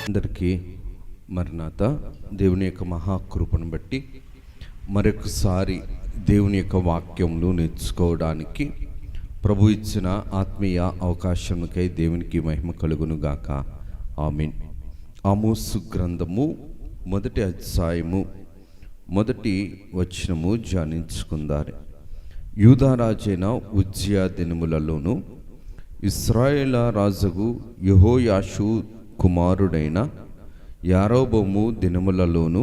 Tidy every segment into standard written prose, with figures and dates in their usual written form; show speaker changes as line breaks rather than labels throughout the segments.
అందరికీ మరణాత దేవుని యొక్క మహాకృపను బట్టి మరొకసారి దేవుని యొక్క వాక్యములు నేర్చుకోవడానికి ప్రభు ఇచ్చిన ఆత్మీయ అవకాశముకై దేవునికి మహిమ కలుగును గాక. ఆమేన్. ఆమోసు గ్రంథము 1వ అధ్యాయము 1వ వచనము ధ్యానించుకుందారు. యూదారాజైన ఉజ్జియా దినములలోను ఇశ్రాయేల రాజుగు యెహోయాషు కుమారుడైన యారోబోము దినములలోను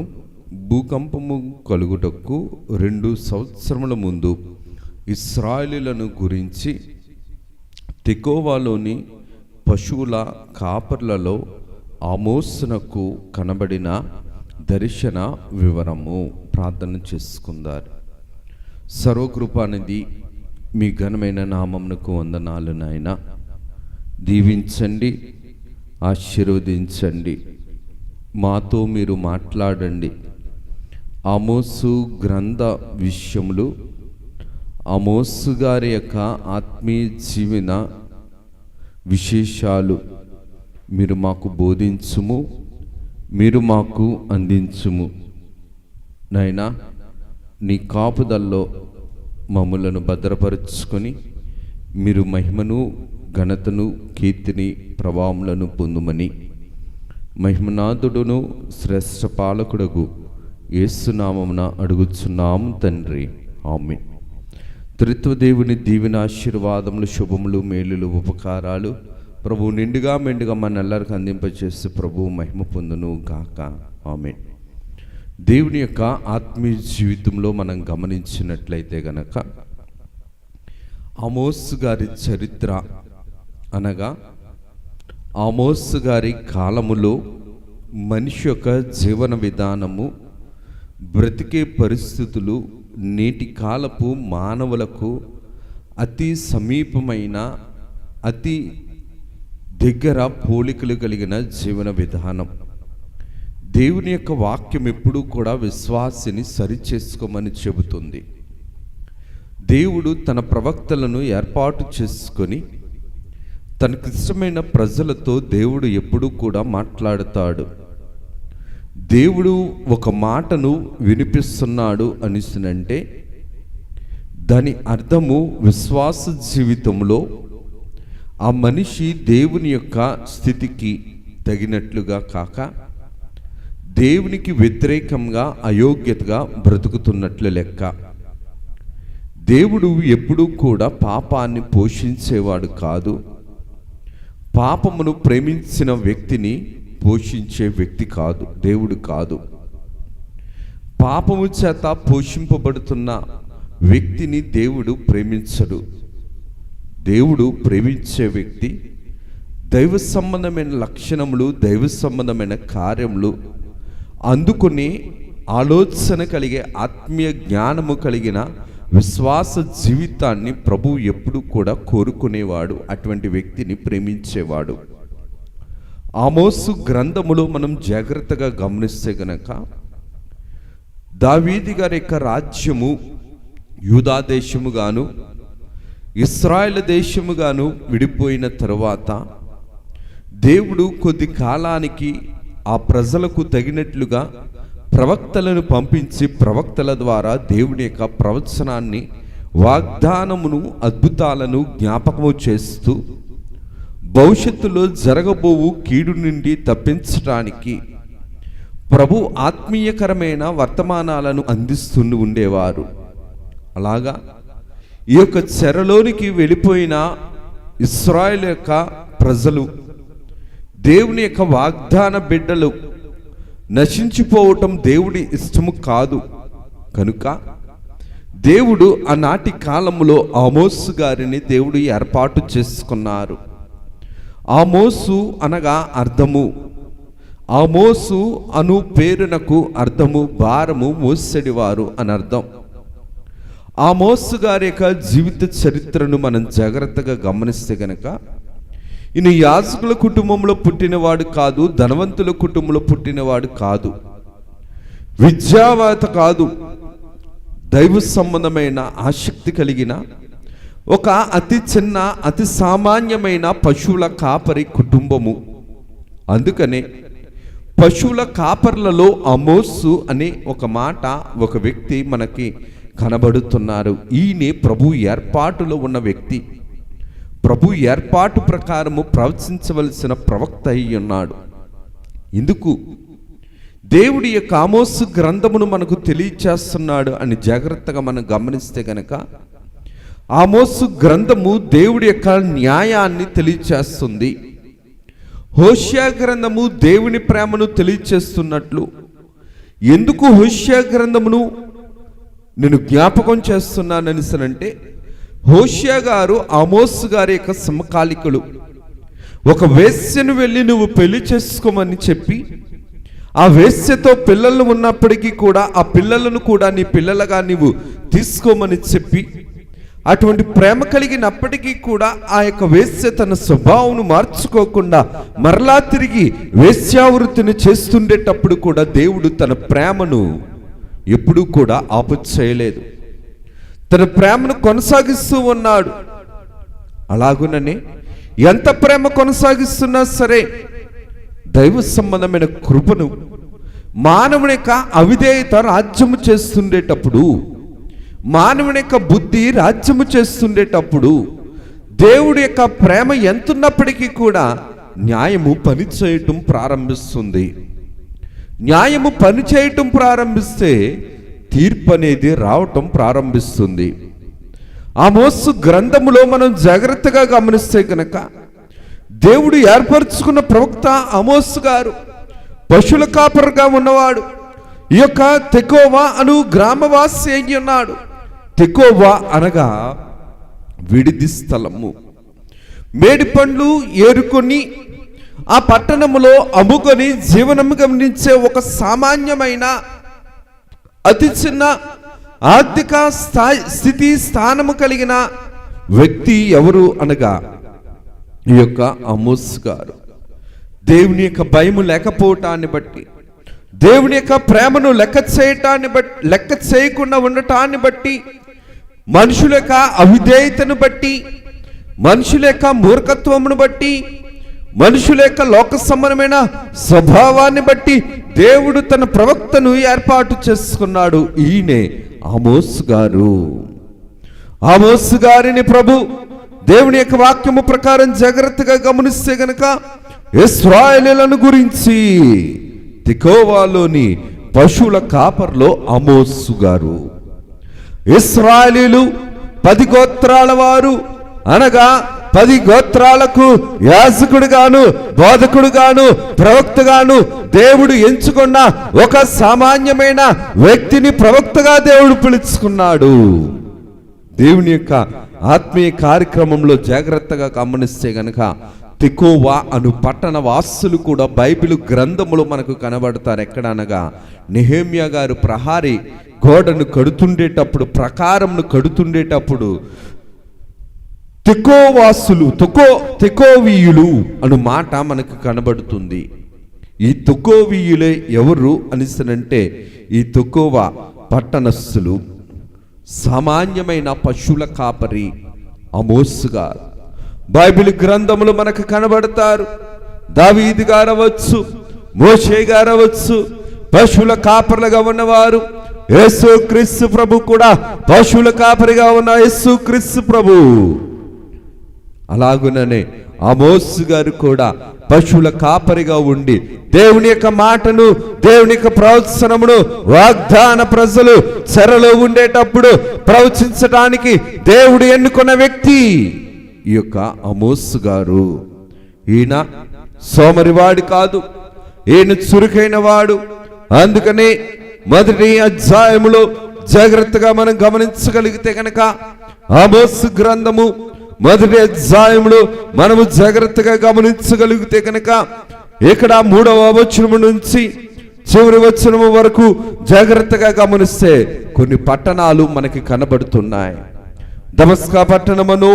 భూకంపము కలుగుటకు 2 సంవత్సరముల ముందు ఇశ్రాయేలీయులను గురించి తెకోవలోని పశువుల కాపర్లలో ఆమోసునకు కనబడిన దర్శన వివరము. ప్రార్థన చేసుకుందారు. సర్వకృపానిధి మీ ఘనమైన నామమునకు వందనాలు నాయన. దీవించండి, ఆశీర్వదించండి, మాతో మీరు మాట్లాడండి. ఆమోసు గ్రంథ విషయములు, ఆమోసు గారి యొక్క ఆత్మీయ జీవన విశేషాలు మీరు మాకు బోధించుము, మీరు మాకు అందించుము నాయనా. నీ కాపుదల్లో మమ్ములను భద్రపరుచుకొని మీరు మహిమను, ఘనతను, కీర్తిని, ప్రభావములను పొందుమని మహిమనాథుడును శ్రేష్ఠ పాలకుడగు యేసునామమున అడుగుచున్నాము తండ్రి. ఆమేన్. త్రిత్వదేవుని దీవెన, ఆశీర్వాదములు, శుభములు, మేలులు, ఉపకారాలు ప్రభు నిండుగా మెండుగా మనందరికి అందింపచేసి ప్రభు మహిమ పొందును గాక. ఆమేన్. దేవుని యొక్క ఆత్మీయ జీవితంలో మనం గమనించినట్లయితే గనక ఆమోసు గారి చరిత్ర అనగా ఆమోసు గారి కాలములో మనిషి యొక్క జీవన విధానము, బ్రతికే పరిస్థితులు నేటి కాలపు మానవులకు అతి సమీపమైన, అతి దగ్గర పోలికలు కలిగిన జీవన విధానం. దేవుని యొక్క వాక్యం ఎప్పుడూ కూడా విశ్వాసిని సరిచేసుకోమని చెబుతుంది. దేవుడు తన ప్రవక్తలను ఏర్పాటు చేసుకొని తనకిష్టమైన ప్రజలతో దేవుడు ఎప్పుడూ కూడా మాట్లాడుతాడు. దేవుడు ఒక మాటను వినిపిస్తున్నాడు అనిసినంటే దాని అర్థము విశ్వాస జీవితంలో ఆ మనిషి దేవుని యొక్క స్థితికి తగినట్లుగా కాక దేవునికి వ్యతిరేకంగా, అయోగ్యతగా బ్రతుకుతున్నట్లు లెక్క. దేవుడు ఎప్పుడూ కూడా పాపాన్ని పోషించేవాడు కాదు. పాపమును ప్రేమించిన వ్యక్తిని పోషించే వ్యక్తి కాదు, దేవుడు కాదు. పాపము చేత పోషింపబడుతున్న వ్యక్తిని దేవుడు ప్రేమించడు. దేవుడు ప్రేమించే వ్యక్తి దైవ సంబంధమైన లక్షణములు, దైవ సంబంధమైన కార్యములు అందుకుని ఆలోచన కలిగే, ఆత్మీయ జ్ఞానము కలిగిన విశ్వాస జీవితాన్ని ప్రభువు ఎప్పుడు కూడా కోరుకునేవాడు. అటువంటి వ్యక్తిని ప్రేమించేవాడు. ఆమోసు గ్రంథములో మనం జాగ్రత్తగా గమనిస్తే గనక దావీదు గారి యొక్క రాజ్యము యూదా దేశముగాను ఇశ్రాయేలు దేశముగాను విడిపోయిన తరువాత దేవుడు కొద్ది కాలానికి ఆ ప్రజలకు తగినట్లుగా ప్రవక్తలను పంపించి ప్రవక్తల ద్వారా దేవుని యొక్క ప్రవచనాన్ని, వాగ్దానమును, అద్భుతాలను జ్ఞాపకము చేస్తూ భవిష్యత్తులో జరగబోవు కీడు నుండి తప్పించడానికి ప్రభు ఆత్మీయకరమైన వర్తమానాలను అందిస్తూ ఉండేవారు. అలాగా ఈ యొక్క చెరలోనికి వెళ్ళిపోయిన ఇశ్రాయేలు యొక్క ప్రజలు, దేవుని యొక్క వాగ్దాన బిడ్డలు నశించిపోవటం దేవుడి ఇష్టము కాదు. కనుక దేవుడు ఆనాటి కాలంలో ఆమోసు గారిని దేవుడు ఏర్పాటు చేసుకున్నారు. ఆమోసు అనగా అర్థము, ఆమోసు అను పేరునకు అర్థము భారము మోసెడివారు అని అర్థం. ఆమోసు గారి యొక్క జీవిత చరిత్రను మనం జాగ్రత్తగా గమనిస్తే గనక ఈయన యాజకుల కుటుంబంలో పుట్టినవాడు కాదు, ధనవంతుల కుటుంబంలో పుట్టినవాడు కాదు, విద్యావేత్త కాదు. దైవ సంబంధమైన ఆసక్తి కలిగిన ఒక అతి చిన్న, అతి సామాన్యమైన పశువుల కాపరి కుటుంబము. అందుకనే పశువుల కాపర్లలో ఆమోసు అనే ఒక మాట, ఒక వ్యక్తి మనకి కనబడుతున్నారు. ఈయనే ప్రభు ఏర్పాటులో ఉన్న వ్యక్తి, ప్రభు ఏర్పాటు ప్రకారము ప్రవచించవలసిన ప్రవక్త అయి ఉన్నాడు. ఇందుకు దేవుడి యొక్క ఆమోసు గ్రంథమును మనకు తెలియచేస్తున్నాడు అని జాగ్రత్తగా మనం గమనిస్తే గనక, ఆమోసు గ్రంథము దేవుడి యొక్క న్యాయాన్ని తెలియచేస్తుంది. హోషేయ గ్రంథము దేవుని ప్రేమను తెలియచేస్తున్నట్లు. ఎందుకు హోషేయ గ్రంథమును నేను జ్ఞాపకం చేస్తున్నానంటే, హోషేయ గారు ఆమోసు గారి యొక్క సమకాలికులు. ఒక వేశ్యను వెళ్ళి నువ్వు పెళ్లి చేసుకోమని చెప్పి, ఆ వేశ్యతో పిల్లలు ఉన్నప్పటికీ కూడా ఆ పిల్లలను కూడా నీ పిల్లలుగా నీవు తీసుకోమని చెప్పి, అటువంటి ప్రేమ కలిగినప్పటికీ కూడా ఆ యొక్క వేశ్య తన స్వభావం మార్చుకోకుండా మరలా తిరిగి వేశ్యావృత్తిని చేస్తుండేటప్పుడు కూడా దేవుడు తన ప్రేమను ఎప్పుడూ కూడా ఆపుచేయలేదు, తన ప్రేమను కొనసాగిస్తూ ఉన్నాడు. అలాగుననే ఎంత ప్రేమ కొనసాగిస్తున్నా సరే దైవ సంబంధమైన కృపను మానవుని యొక్క అవిధేయత రాజ్యము చేస్తుండేటప్పుడు, మానవుని యొక్క బుద్ధి రాజ్యము చేస్తుండేటప్పుడు దేవుడి యొక్క ప్రేమ ఎంతున్నప్పటికీ కూడా న్యాయము పనిచేయటం ప్రారంభిస్తుంది. న్యాయము పనిచేయటం ప్రారంభిస్తే తీర్పు అనేది రావటం ప్రారంభిస్తుంది. ఆమోసు గ్రంథములో మనం జాగ్రత్తగా గమనిస్తే కనుక, దేవుడు ఏర్పరచుకున్న ప్రవక్త ఆమోసు గారు పశువుల కాపరుగా ఉన్నవాడు. ఈ యొక్క తెకోవా అను గ్రామవాసి అయి ఉన్నాడు. తెకోవా అనగా విడిది స్థలము. మేడి పండ్లు ఏరుకొని ఆ పట్టణములో అమ్ముకొని జీవనము గమనించే ఒక సామాన్యమైన అతి చిన్న ఆర్థిక స్థితి స్థానము కలిగిన వ్యక్తి ఎవరు అనగా ఈ యొక్క ఆమోసు గారు. దేవుని యొక్క భయము లేకపోవటాన్ని బట్టి, దేవుని యొక్క ప్రేమను లెక్క చేయకుండా ఉండటాన్ని బట్టి, మనుషుల యొక్క అవిధేయతను బట్టి, మనుషుల యొక్క మూర్ఖత్వమును బట్టి, మనుషుల యొక్క లోక సంబంధమైన స్వభావాన్ని బట్టి దేవుడు తన ప్రవక్తను ఏర్పాటు చేసుకున్నాడు. ఈయనే ఆమోసు గారు. ఆమోసు గారిని ప్రభు దేవుని యొక్క వాక్యము ప్రకారం జాగ్రత్తగా గమనిస్తే గనక, ఇశ్రాయేలీయులను గురించి తెకోవాలోని పశువుల కాపర్లో ఆమోసు గారు. ఇశ్రాయేలీయులు 10 గోత్రాల వారు అనగా 10 గోత్రాలకు యాజకుడుగాను, బోధకుడుగాను, ప్రవక్తగాను దేవుడు ఎంచుకున్న ఒక సామాన్యమైన వ్యక్తిని ప్రవక్తగా దేవుడు పిలుచుకున్నాడు. దేవుని యొక్క ఆత్మీయ కార్యక్రమంలో జాగ్రత్తగా గమనిస్తే గనక, తెకోవా అను పట్టణ వాసులు కూడా బైబిల్ గ్రంథములో మనకు కనబడతారు. ఎక్కడనగా నెహెమ్యా గారు ప్రహారీ గోడను కడుతుండేటప్పుడు, ప్రకారంను కడుతుండేటప్పుడు తెకోవాసులు, తెకోవీయులు అను మాట మనకు కనబడుతుంది. ఈ తెకోవీయులే ఎవరు అనిసనంటే, ఈ తెకోవా పట్టణస్థులు సామాన్యమైన పశువుల కాపరి ఆమోసు గారు బైబిల్ గ్రంథములు మనకు కనబడతారు. దావీదు గారు అవచ్చు, మోషే గారు అవచ్చు, పశువుల కాపరులుగా ఉన్నవారు. యేసు క్రీస్తు ప్రభు కూడా పశువుల కాపరిగా ఉన్న యేసు క్రీస్తు ప్రభు. అలాగుననే ఆమోసు గారు కూడా పశువుల కాపరిగా ఉండి దేవుని యొక్క మాటను, దేవుని యొక్క ప్రవచనమును వాగ్దాన ప్రజలు చెరలో ఉండేటప్పుడు ప్రవచించడానికి దేవుడు ఎన్నుకున్న వ్యక్తి ఈ యొక్క ఆమోసు గారు. ఈయన సోమరివాడు కాదు, ఈయన చురుకైన వాడు. అందుకనే మొదటి అధ్యాయములో జాగ్రత్తగా మనం గమనించగలిగితే కనుక, ఆమోసు గ్రంథము మొదటి అధ్యాయములో మనము జాగ్రత్తగా గమనించగలిగితే కనుక, ఇక్కడ 3వ వచనము నుంచి చివరి వచనము వరకు జాగ్రత్తగా గమనిస్తే కొన్ని పట్టణాలు మనకి కనబడుతున్నాయి. దమస్కా పట్టణమును,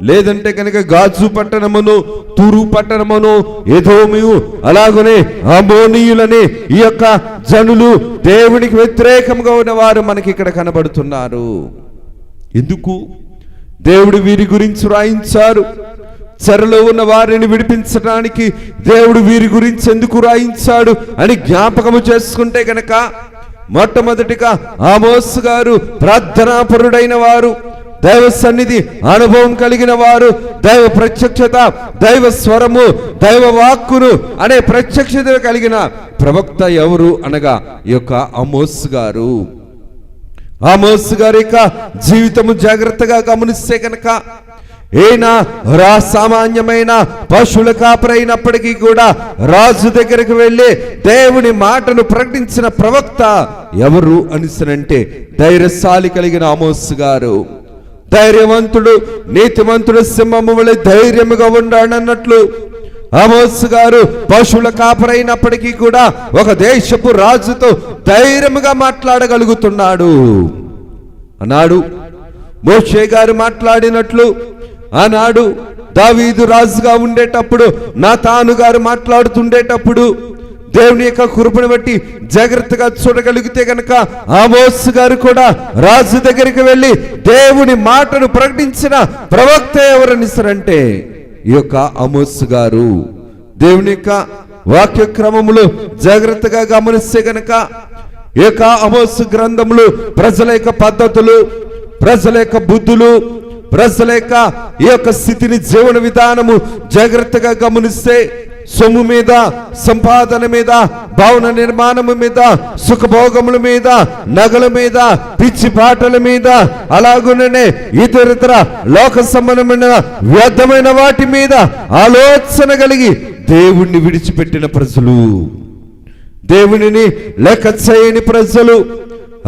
లేదంటే కనుక గాజు పట్టణమును, తూరు పట్టణమును, ఎదోమియు, అలాగనే అమోనీయులనే ఈ యొక్క జనులు, దేవునికి వ్యతిరేకంగా ఉన్నవారు మనకి ఇక్కడ కనబడుతున్నారు. ఎందుకు దేవుడు వీరి గురించి రాయించారు? చెరలో ఉన్న వారిని విడిపించడానికి దేవుడు వీరి గురించి ఎందుకు రాయించాడు అని జ్ఞాపకము చేసుకుంటే గనక, మొట్టమొదటిగా ఆమోసు గారు ప్రార్థనాపరుడైన వారు, దైవ సన్నిధి అనుభవం కలిగిన వారు, దైవ ప్రత్యక్షత, దైవ స్వరము, దైవ వాక్కును అనే ప్రత్యక్షత కలిగిన ప్రవక్త ఎవరు అనగా ఈ యొక్క ఆమోసు గారు. ఆమోసు గారి యొక్క జీవితము జాగ్రత్తగా గమనిస్తే కనుక, ఈయన సామాన్యమైన పశువుల కాపరైనప్పటికీ కూడా రాజు దగ్గరికి వెళ్ళి దేవుని మాటను ప్రకటించిన ప్రవక్త ఎవరు అనిసనంటే ధైర్యశాలి కలిగిన ఆమోసు గారు. ధైర్యవంతుడు, నీతివంతుడు సింహము వలె ధైర్యముగా ఉండాడన్నట్లు ఆమోసు గారు పశువుల కాపరైనప్పటికీ కూడా ఒక దేశపు రాజుతో ధైర్యముగా మాట్లాడగలుగుతున్నాడు. అన్నాడు మోషే గారు మాట్లాడినట్లు, ఆనాడు దావీదు రాజుగా ఉండేటప్పుడు నాతాను గారు మాట్లాడుతుండేటప్పుడు దేవుని యొక్క కృపను బట్టి జాగ్రత్తగా చూడగలిగితే గనక ఆమోసు గారు కూడా రాజు దగ్గరికి వెళ్ళి దేవుని మాటను ప్రకటించిన ప్రవక్త ఎవరనిస్తారంటే ఈ యొక్క ఆమోసు గారు. దేవుని యొక్క వాక్య క్రమములు జాగ్రత్తగా గమనిస్తే గనక ఈ యొక్క ఆమోసు గ్రంథములు ప్రజల యొక్క పద్ధతులు, ప్రజల యొక్క బుద్ధులు, ప్రజల యొక్క ఈ యొక్క స్థితిని, జీవన విధానము జాగ్రత్తగా గమనిస్తే సొమ్ము మీద, సంపాదన మీద, భవన నిర్మాణము మీద, సుఖభోగముల మీద, నగల మీద, పిచ్చి పాటల మీద, అలాగునే ఇతరితర లోక సంబంధమైన వ్యర్థమైన వాటి మీద ఆలోచన కలిగి దేవుణ్ణి విడిచిపెట్టిన ప్రజలు, దేవునిని లెక్క చేయని ప్రజలు.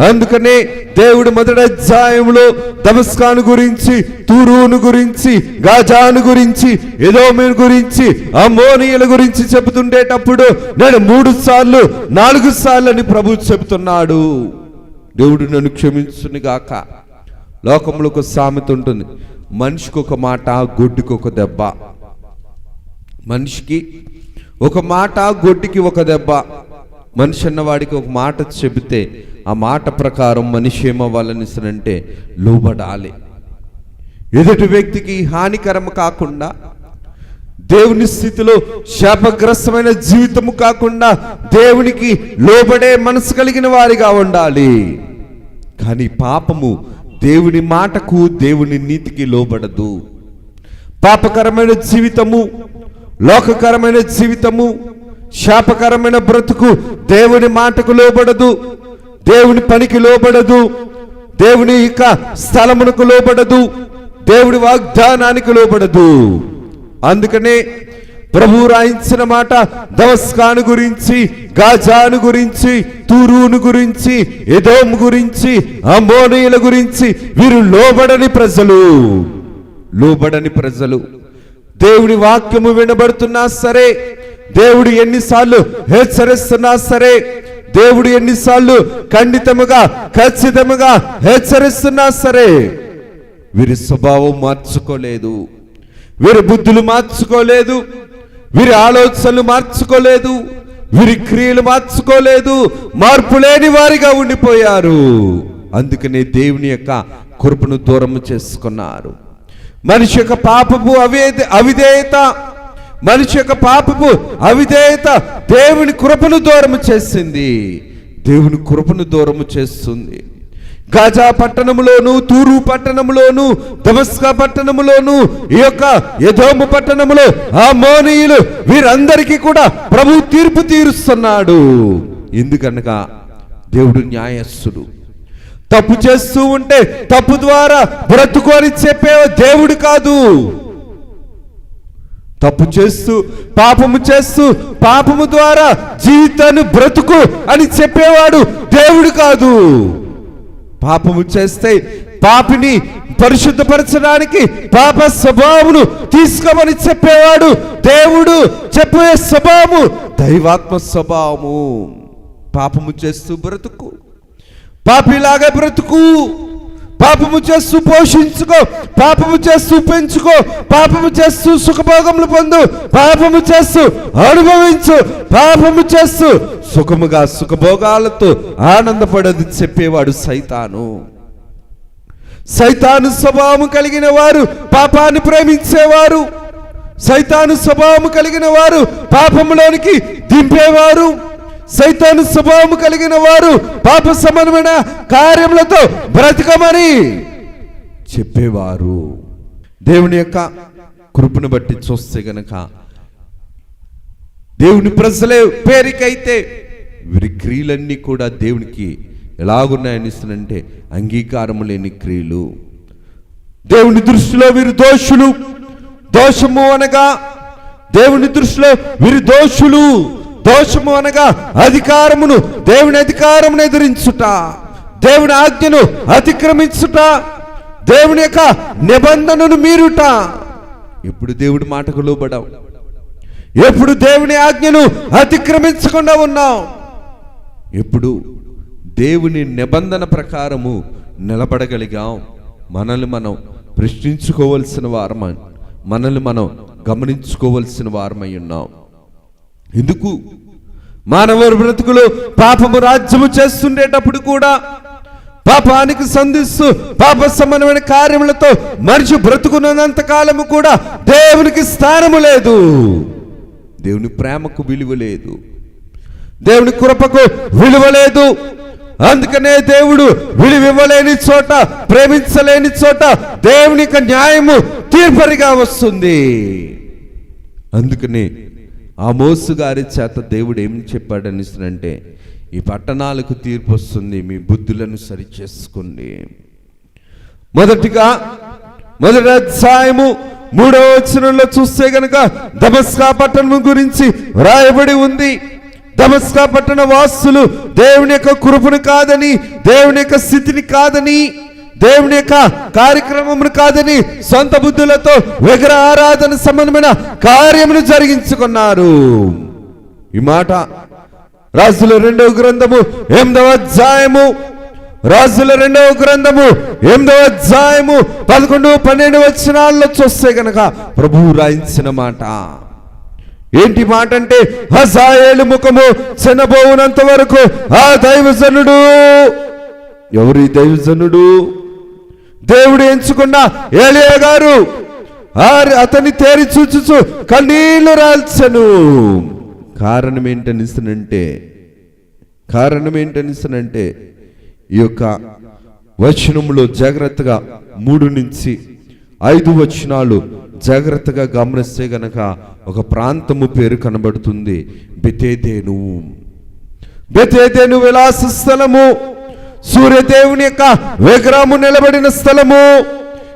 అందుకనే దేవుడు మొదటి అధ్యాయంలో దమస్కాను గురించి, తూరును గురించి, గాజాను గురించి, ఎదోమును గురించి, అమ్మోనీయుల గురించి చెబుతుండేటప్పుడు నేను 3 సార్లు 4 సార్లు అని ప్రభు చెబుతున్నాడు. దేవుడు నన్ను క్షమించునుగాక. లోకంలో ఒక సామెత ఉంటుంది, మనిషికి ఒక మాట, గొడ్డుకి ఒక దెబ్బ. మనిషికి ఒక మాట, గొడ్డుకి ఒక దెబ్బ. మనిషి అన్నవాడికి ఒక మాట చెబితే ఆ మాట ప్రకారం మనిషి ఏమవ్వాలనిసనంటే లోబడాలి. ఎదుటి వ్యక్తికి హానికరం కాకుండా, దేవుని స్థితిలో శాపగ్రస్తమైన జీవితము కాకుండా దేవునికి లోబడే మనసు కలిగిన వారిగా ఉండాలి. కానీ పాపము దేవుని మాటకు, దేవుని నీతికి లోబడదు. పాపకరమైన జీవితము, లోకకరమైన జీవితము, శాపకరమైన బ్రతుకు దేవుని మాటకు లోబడదు, దేవుని పనికి లోబడదు, దేవుని యొక్క స్థలమునకు లోబడదు, దేవుడి వాగ్దానానికి లోబడదు. అందుకనే ప్రభు రాయించిన మాట దమస్కాను గురించి, గాజాను గురించి, తూరును గురించి, ఎదోము గురించి, అమ్మోనీయుల గురించి, వీరు లోబడని ప్రజలు. లోబడని ప్రజలు. దేవుడి వాక్యము వినబడుతున్నా సరే, దేవుడు ఎన్నిసార్లు హెచ్చరిస్తున్నా సరే, దేవుడు ఎన్నిసార్లు ఖండితముగా, ఖచ్చితముగా హెచ్చరిస్తున్నా సరే, వీరి స్వభావం మార్చుకోలేదు, వీరి బుద్ధులు మార్చుకోలేదు, వీరి ఆలోచనలు మార్చుకోలేదు, వీరి క్రియలు మార్చుకోలేదు, మార్పు లేని వారిగా ఉండిపోయారు. అందుకనే దేవుని యొక్క కృపను దూరం చేసుకున్నారు. మనిషి యొక్క పాపపు అవిధేయత, మనిషి యొక్క పాపపు అవిధేయత దేవుని కృపను దూరము చేసింది, దేవుని కృపను దూరము చేస్తుంది. గాజా పట్టణములోను, తూరు పట్టణములోను, దమస్కా పట్టణములోను, ఈ యొక్క ఎదోము పట్టణములో అమ్మోనీయులు వీరందరికీ కూడా ప్రభు తీర్పు తీరుస్తున్నాడు. ఎందుకనగా దేవుడు న్యాయస్థుడు. తప్పు చేస్తూ ఉంటే తప్పు ద్వారా బ్రతుకు అని చెప్పే దేవుడు కాదు. తప్పు చేస్తూ, పాపము చేస్తూ, పాపము ద్వారా జీవితాన్ని బ్రతుకు అని చెప్పేవాడు దేవుడు కాదు. పాపము చేస్తే పాపిని పరిశుద్ధపరచడానికి పాప స్వభావమును తీసుకోమని చెప్పేవాడు దేవుడు. చెప్పే స్వభావము దైవాత్మ స్వభావము. పాపము చేస్తూ బ్రతుకు, పాపిలాగా బ్రతుకు, పాపము చేస్తూ పోషించుకో, పాపము చేస్తూ పెంచుకో, పాపము చేస్తూ సుఖభోగములు పొందు, పాపము చేస్తూ అనుభవించు, పాపము చేస్తూ సుఖముగా సుఖభోగాలతో ఆనందపడదు చెప్పేవాడు సైతాను. సైతాను స్వభావం కలిగిన వారు పాపాన్ని ప్రేమించేవారు, సైతాను స్వభావము కలిగిన వారు పాపములోనికి దింపేవారు, సైతాను స్వభావము కలిగిన వారు పాప సంబంధమైన కార్యములతో బ్రతకమని చెప్పేవారు. దేవుని యొక్క కృపను బట్టి చూస్తే గనక దేవుని ప్రజలే పేరుకైతే వీరి క్రియలన్నీ కూడా దేవునికి ఎలాగున్నాయనిస్తుందంటే అంగీకారము లేని క్రియలు. దేవుని దృష్టిలో వీరు దోషులు. దోషము అనగా దేవుని దృష్టిలో వీరు దోషులు. దోషము అనగా అధికారమును, దేవుని అధికారమును ఎదిరించుట, దేవుని ఆజ్ఞను అతిక్రమించుట, దేవుని యొక్క నిబంధనను మీరుట. ఎప్పుడు దేవుడి మాటకు లోబడాం, ఎప్పుడు దేవుని ఆజ్ఞను అతిక్రమించకుండా ఉన్నాం, ఎప్పుడు దేవుని నిబంధన ప్రకారము నిలబడగలిగాం, మనల్ని మనం ప్రశ్నించుకోవలసిన వారమై, మనల్ని మనం గమనించుకోవలసిన వారమై ఉన్నాం. ఎందుకు మానవ బ్రతుకులు పాపము రాజ్యము చేస్తుండేటప్పుడు కూడా పాపానికి సంధిస్తూ పాప సంబంధమైన కార్యములతో మనిషి బ్రతుకున్నంత కాలము కూడా దేవునికి స్థానము లేదు, దేవుని ప్రేమకు విలువ లేదు, దేవుని కృపకు విలువ లేదు. అందుకనే దేవుడు విలువివ్వలేని చోట, ప్రేమించలేని చోట దేవుని యొక్క న్యాయము తీర్పరిగా వస్తుంది. అందుకనే ఆమోసు గారి చేత దేవుడు ఏం చెప్పాడనిస్తుందంటే, ఈ పట్టణాలకు తీర్పు వస్తుంది, మీ బుద్ధులను సరిచేసుకోండి. మొదటిగా మొదటి అధ్యాయము 3వ వచనంలో చూస్తే గనక దమస్కా పట్టణం గురించి వ్రాయబడి ఉంది. దమస్కా పట్టణ వాసులు దేవుని యొక్క కృపను కాదని, దేవుని యొక్క స్థితిని కాదని, దేవుని యొక్క కార్యక్రమమును కాదని సొంత బుద్ధులతో విగ్రహ ఆరాధన సంబంధమైన కార్యమును జరిగించుకున్నారు. ఈ మాట రాజుల 2వ గ్రంథము 8వ అధ్యాయము, రాజుల 2వ గ్రంథము 8వ అధ్యాయము 11, 12 వచనాల్లో చూస్తే గనక ప్రభువు రాయించిన మాట. ఏంటి మాట అంటే, హజాయేలు ముఖము చిన్నబోవునంత వరకు ఆ దైవజనుడు, ఎవరి దైవజనుడు? దేవుడు ఎంచుకున్న ఏలియా గారు అతన్ని తేరి చూచుచు కన్నీళ్లు రాల్చెను. కారణం ఏంటనిస్తనంటే ఈ యొక్క వచనములో జాగ్రత్తగా 3 నుంచి 5 వచనాలు జాగ్రత్తగా గమనిస్తే గనక ఒక ప్రాంతము పేరు కనబడుతుంది, బెతేదేను. బెతేదేను విలాస స్థలము, సూర్యదేవుని యొక్క విగ్రహము నిలబడిన స్థలము.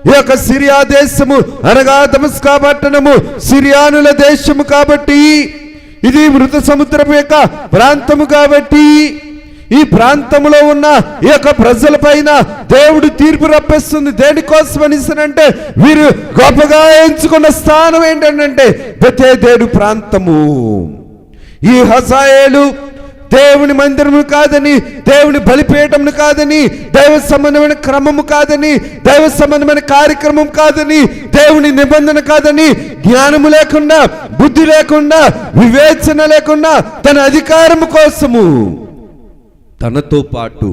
ఈ యొక్క సిరియా దేశము అనగా దమస్కా పట్టణము సిరియానుల దేశము కాబట్టి, ఇది మృత సముద్రపు యొక్క ప్రాంతము కాబట్టి, ఈ ప్రాంతంలో ఉన్న ఈ యొక్క ప్రజల పైన దేవుడు తీర్పు రప్పిస్తుంది. దేనికోసం అనిసనంటే, వీరు గొప్పగా ఎంచుకున్న స్థానం ఏంటంటే బెతేదేను ప్రాంతము. ఈ హజాయేలు దేవుని మందిరము కాదని, దేవుని బలిపీఠమును కాదని, దైవ సంబంధమైన క్రమము కాదని, దైవ సంబంధమైన కార్యక్రమం కాదని, దేవుని నిబంధన కాదని, జ్ఞానము లేకుండా, బుద్ధి లేకుండా, వివేచన లేకుండా తన అధికారము కోసము తనతో పాటు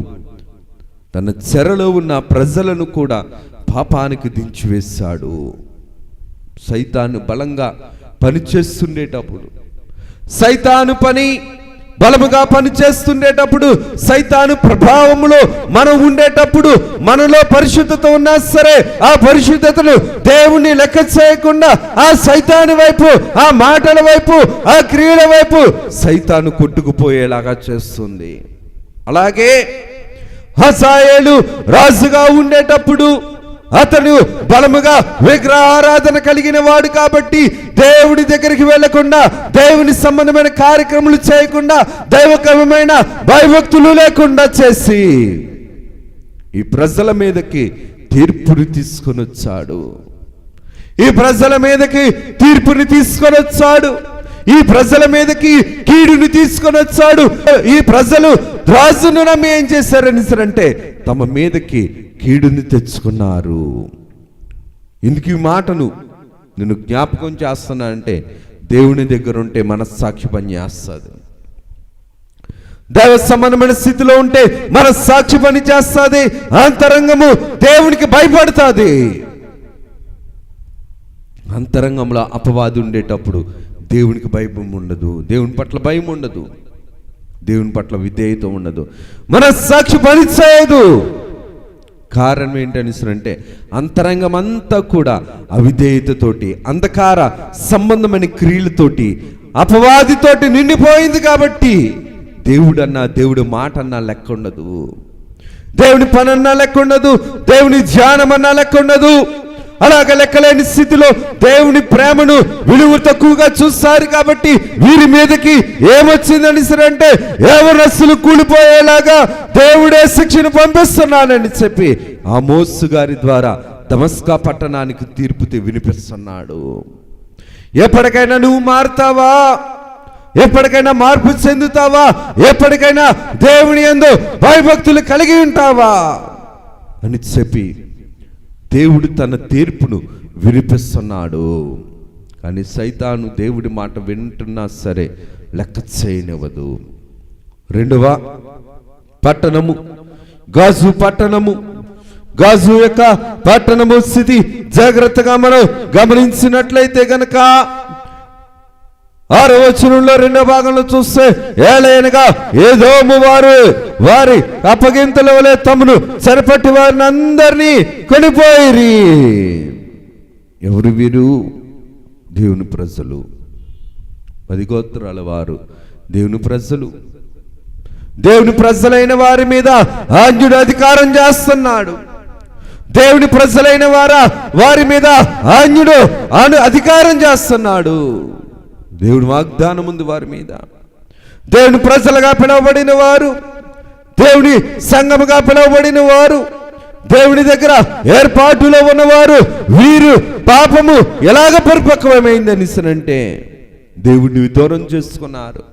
తన చెరలో ఉన్న ప్రజలను కూడా పాపానికి దించివేశాడు. సైతాను బలంగా పనిచేస్తుండేటప్పుడు, సైతాను పని బలముగా పనిచేస్తుండేటప్పుడు, సైతాను ప్రభావములో మనం ఉండేటప్పుడు, మనలో పరిశుద్ధత ఉన్నా సరే ఆ పరిశుద్ధతను దేవుని లెక్క చేయకుండా ఆ సైతాను వైపు, ఆ మాటల వైపు, ఆ క్రియల వైపు సైతాను కొట్టుకుపోయేలాగా చేస్తుంది. అలాగే హజాయేలు రాజుగా ఉండేటప్పుడు అతను బలముగా విగ్రహ ఆరాధన కలిగిన వాడు కాబట్టి దేవుడి దగ్గరికి వెళ్లకుండా, దేవుని సంబంధమైన కార్యక్రమాలు చేయకుండా, దైవకమైన భయభక్తులు లేకుండా చేసి ఈ ప్రజల మీదకి తీర్పుని తీసుకొని వచ్చాడు. ఈ ప్రజల మీదకి తీర్పుని తీసుకొని వచ్చాడు. ఈ ప్రజల మీదకి కీడుని తీసుకొని వచ్చాడు. ఈ ప్రజలు రాజును నమ్మి ఏం చేశారనిసరంటే తమ మీదకి కీడుని తెచ్చుకున్నారు. ఇందుకు ఈ మాటను నేను జ్ఞాపకం చేస్తున్నా అంటే, దేవుని దగ్గర ఉంటే మనస్సాక్షి పని చేస్తుంది. దైవ సంబంధమైన స్థితిలో ఉంటే మనస్సాక్షి పని చేస్తుంది. అంతరంగము దేవునికి భయపడుతుంది. అంతరంగంలో అపవాది ఉండేటప్పుడు దేవునికి భయం ఉండదు, దేవుని పట్ల భయం ఉండదు, దేవుని పట్ల విధేయత ఉండదు, మన సాక్షి పనిచేయదు. కారణం ఏంటనిసరంటే అంతరంగం అంతా కూడా అవిధేయతతోటి, అంధకార సంబంధమైన క్రియలతోటి, అపవాదితోటి నిండిపోయింది. కాబట్టి దేవుడు మాట అన్నా లెక్క ఉండదు, దేవుని పని అన్నా లెక్క ఉండదు, దేవుని ధ్యానం అన్నా లెక్క ఉండదు. అలాగ లెక్కలేని స్థితిలో దేవుని ప్రేమను విలువ తక్కువగా చూస్తారు. కాబట్టి వీరి మీదకి ఏమొచ్చిందని సరంటే యవనస్తులు కూలిపోయేలాగా దేవుడే శిక్షను పంపిస్తున్నానని చెప్పి ఆమోసు గారి ద్వారా దమస్కా పట్టణానికి తీర్పు వినిపిస్తున్నాడు. ఎప్పటికైనా నువ్వు మారుతావా? ఎప్పటికైనా మార్పు చెందుతావా? ఎప్పటికైనా దేవుని యందు భయభక్తులు కలిగి ఉంటావా అని చెప్పి దేవుడు తన తీర్పును వినిపిస్తున్నాడు. కానీ సైతాను దేవుడి మాట వింటున్నా సరే లెక్క చేయనివ్వదు. రెండవ పట్టణము గాజు పట్టణము. గాజు యొక్క పట్టణము స్థితి జాగ్రత్తగా మనం గమనించినట్లయితే గనక 6వ వచనంలో 2వ భాగంలో చూస్తే ఏలయనగా ఏదోము వారి అప్పగింతల వలె తమను సరిపట్టి వారిని అందరినీ కొనిపోయిరి. ఎవరు వీరు? దేవుని ప్రజలు, 10 గోత్రాల వారు దేవుని ప్రజలు. దేవుని ప్రజలైన వారి మీద ఆజ్ఞుడు అధికారం చేస్తున్నాడు. దేవుని ప్రజలైన వారి మీద ఆజ్ఞుడు అధికారం చేస్తున్నాడు. దేవుని వాగ్దానం ఉంది వారి మీద. దేవుని ప్రజలుగా పిలువబడిన వారు, దేవుని సంఘముగా పిలువబడిన వారు, దేవుని దగ్గర ఏర్పాటులో ఉన్నవారు, వీరు పాపము ఎలాగ పరిపక్వమైందని అంటే దేవుడిని దూరం చేసుకున్నారు,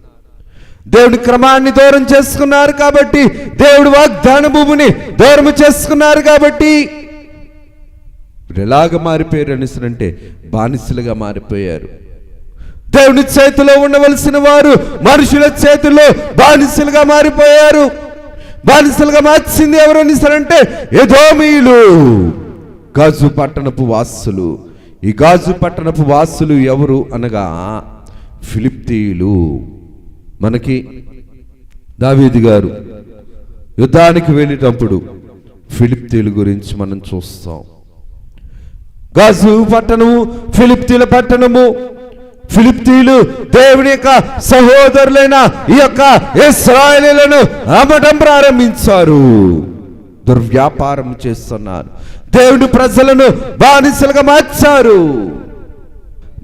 దేవుడి క్రమాన్ని దూరం చేసుకున్నారు. కాబట్టి దేవుడి వాగ్దాన భూమిని దూరం చేసుకున్నారు. కాబట్టి ఎలాగ మారిపోయారు అని అంటే బానిసలుగా మారిపోయారు. దేవుని చేతిలో ఉండవలసిన వారు మనుషుల చేతిలో బానిసలుగా మారిపోయారు. బానిసలుగా మార్చింది ఎవరని అంటే ఎదోమీయులు, గాజు పట్టణపు వాసులు. ఈ గాజు పట్టణపు వాసులు ఎవరు అనగా ఫిలిప్తీయులు. మనకి దావీదు గారు యుద్ధానికి వెళ్ళేటప్పుడు ఫిలిప్తీయుల గురించి మనం చూస్తాం. గాజు పట్టణము ఫిలిప్తీయుల పట్టణము. ఫిలిప్తీయులు దేవుని యొక్క సహోదరులైన ఈ యొక్క ఇశ్రాయేలీయులను అమ్మటం ప్రారంభించారు, దుర్వ్యాపారం చేస్తున్నారు. దేవుని ప్రజలను బానిసలుగా మార్చారు.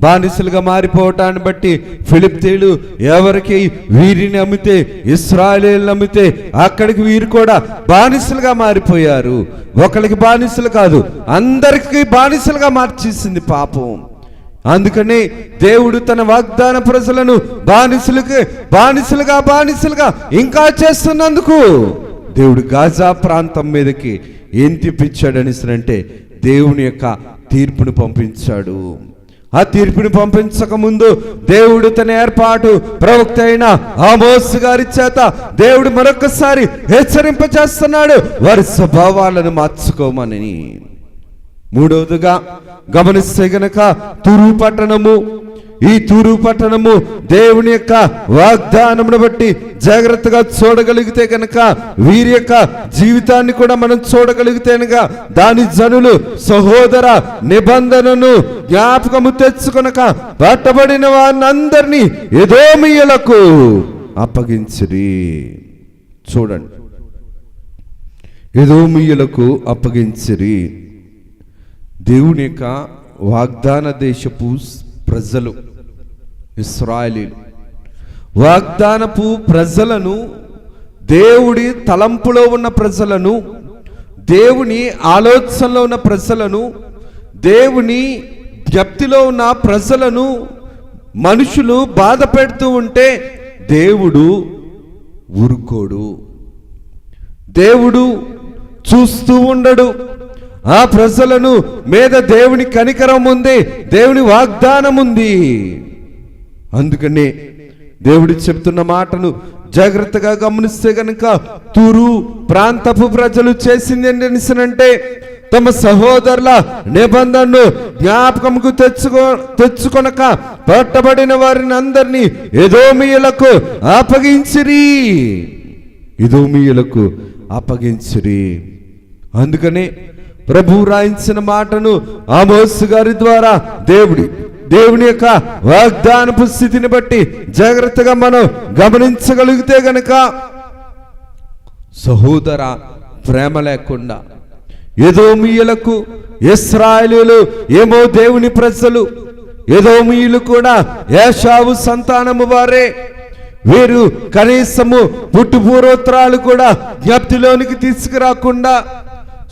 బానిసలుగా మారిపోవటాన్ని బట్టి ఫిలిప్తీయులు ఎవరికి వీరిని అమ్మితే, ఇశ్రాయేలీయులను అమ్మితే అక్కడికి వీరు కూడా బానిసలుగా మారిపోయారు. ఒకరికి బానిసలు కాదు, అందరికీ బానిసలుగా మార్చేసింది పాపం. అందుకని దేవుడు తన వాగ్దాన ప్రజలను బానిసలుగా ఇంకా చేస్తున్నందుకు దేవుడు గాజా ప్రాంతం మీదకి ఏం తెప్పించాడని అంటే దేవుని యొక్క తీర్పును పంపించాడు. ఆ తీర్పుని పంపించక ముందు దేవుడు తన ఏర్పాటు ప్రవక్త అయిన ఆమోసు గారి చేత దేవుడు మరొకసారి హెచ్చరింపచేస్తున్నాడు వారి స్వభావాలను మార్చుకోమని. మూడవదిగా గమనిస్తే గనక తూరు పట్టణము. ఈ తూరు పట్టణము దేవుని యొక్క వాగ్దానమును బట్టి జాగ్రత్తగా చూడగలిగితే గనక వీరి యొక్క జీవితాన్ని కూడా మనం చూడగలిగితేనగా దాని జనులు సహోదర నిబంధనను జ్ఞాపకము తెచ్చుకొనక పట్టబడిన వారిని ఎదోమీయులకు అప్పగించిరి. చూడండి, ఎదోమీయులకు అప్పగించిరి. దేవుని యొక్క వాగ్దాన దేశపు ప్రజలు ఇశ్రాయేలీయులు, వాగ్దానపు ప్రజలను, దేవుడి తలంపులో ఉన్న ప్రజలను, దేవుని ఆలోచనలో ఉన్న ప్రజలను, దేవుని జ్ఞప్తిలో ఉన్న ప్రజలను మనుషులు బాధ పెడుతూ ఉంటే దేవుడు ఊరుకోడు, దేవుడు చూస్తూ ఉండడు. ఆ ప్రజలను మీద దేవుని కనికరం ఉంది, దేవుని వాగ్దానం ఉంది. అందుకనే దేవుడు చెప్తున్న మాటను జాగ్రత్తగా గమనిస్తే గనుక తూరు ప్రాంతపు ప్రజలు చేసింది ఏంటంటే తమ సహోదరుల నిబంధనను జ్ఞాపకముకు తెచ్చుకొనక పట్టబడిన వారిని అందరినీ ఎదోమీయులకు అప్పగించిరి. అందుకనే ప్రభు రాయించిన మాటను ఆమోసు గారి ద్వారా దేవుని యొక్క వాగ్దానపు స్థితిని బట్టి జాగ్రత్తగా మనం గమనించగలిగితే గనక, సహోదర ప్రేమ లేకుండా ఎదోమీయులకు ఇశ్రాయేలీయులు ఏమో దేవుని ప్రజలు, ఎదోమీయులు కూడా ఏశావు సంతానము వారే. వీరు కనీసము పుట్టుపూర్వోత్తరాలు కూడా జ్ఞప్తిలోనికి తీసుకురాకుండా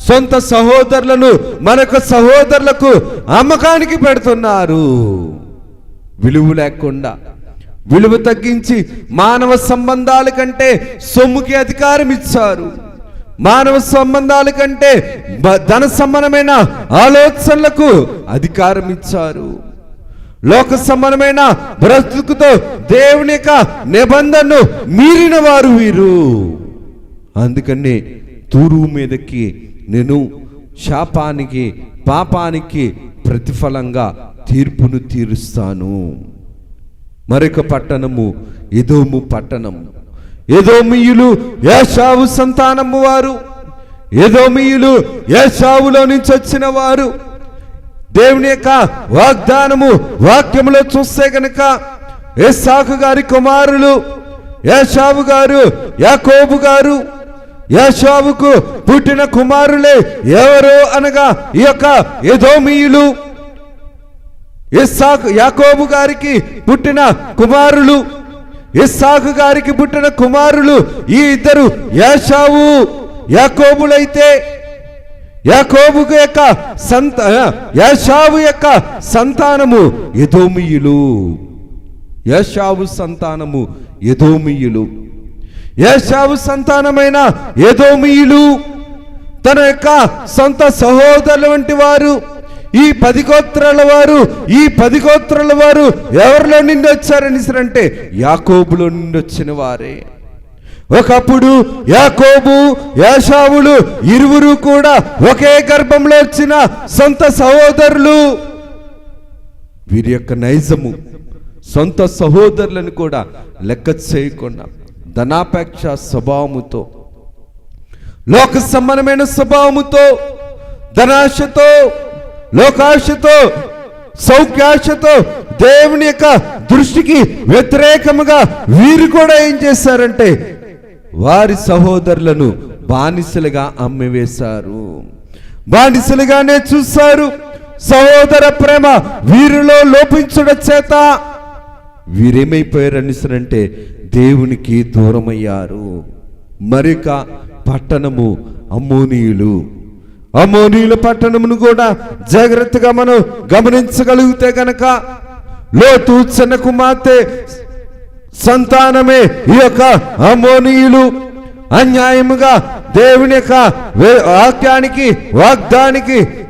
సొంత సహోదరులను మనకు సహోదరులకు అమ్మకానికి పెడుతున్నారు. విలువ లేకుండా, విలువ తగ్గించి మానవ సంబంధాల కంటే సొమ్ముకి అధికారం ఇచ్చారు. మానవ సంబంధాల కంటే ధన సంబంధమైన ఆలోచనలకు అధికారం ఇచ్చారు. లోక సంబంధమైన బ్రతుకుతో దేవుని యొక్క నిబంధనను మీరిన వారు వీరు. అందుకని తూరు మీదకి నేను శాపానికి పాపానికి ప్రతిఫలంగా తీర్పును తీరుస్తాను. మరొక పట్టణము ఎదోము పట్టణం. ఎదోమీయులు ఏశావు సంతానము వారు. ఎదోమీయులు ఏశావులో నుంచి వచ్చిన వారు. దేవుని యొక్క వాక్యములో చూస్తే గనక ఇస్సాకు గారి కుమారులు ఏశావు గారు, యాకోబు గారు. ఏశావుకు పుట్టిన కుమారులే ఎవరు అనగా ఈ యొక్క ఎదోమీయులు. యాకోబు గారికి పుట్టిన కుమారులు, ఇస్సాకు గారికి పుట్టిన కుమారులు ఈ ఇద్దరు ఏశావు యాకోబులైతే, ఏశావు యొక్క సంతానము ఎదోమీయులు. ఏశావు సంతానము ఎదోమీయులు. ఏశావు సంతానమైన ఎదోమీయులు తన యొక్క సొంత సహోదరుల వంటి వారు. ఈ 10 గోత్రాల వారు, ఈ 10 గోత్రాల వారు ఎవరిలో నుండి వచ్చారని అంటే యాకోబులో నుండి వచ్చిన వారే. ఒకప్పుడు యాకోబు ఏశావులు ఇరువురు కూడా ఒకే గర్భంలో వచ్చిన సొంత సహోదరులు. వీరి యొక్క నైజము సొంత సహోదరులను కూడా లెక్క చేయకుండా ధనాపేక్ష స్వభావముతో, లోక సంబంధమైన స్వభావముతో, ధనాశతో, లోకాశతో, సౌఖ్యాశతో దేవుని యొక్క దృష్టికి వ్యతిరేకముగా వీరు కూడా ఏం చేశారంటే వారి సహోదరులను బానిసలుగా అమ్మివేశారు. బానిసలుగానే చూశారు. సహోదర ప్రేమ వీరిలో లోపించడం చేత వీరేమైపోయారనిసరంటే దేవునికి దూరమయ్యారు. మరొక పట్టణము అమ్మోనీయులు. అమ్మోనీయుల పట్టణమును కూడా జాగ్రత్తగా మనం గమనించగలిగితే గనక లోతు చిన్న కుమార్తె సంతానమే ఈ యొక్క అమ్మోనీయులు. అన్యాయముగా దేవుని యొక్క వాగ్దానికి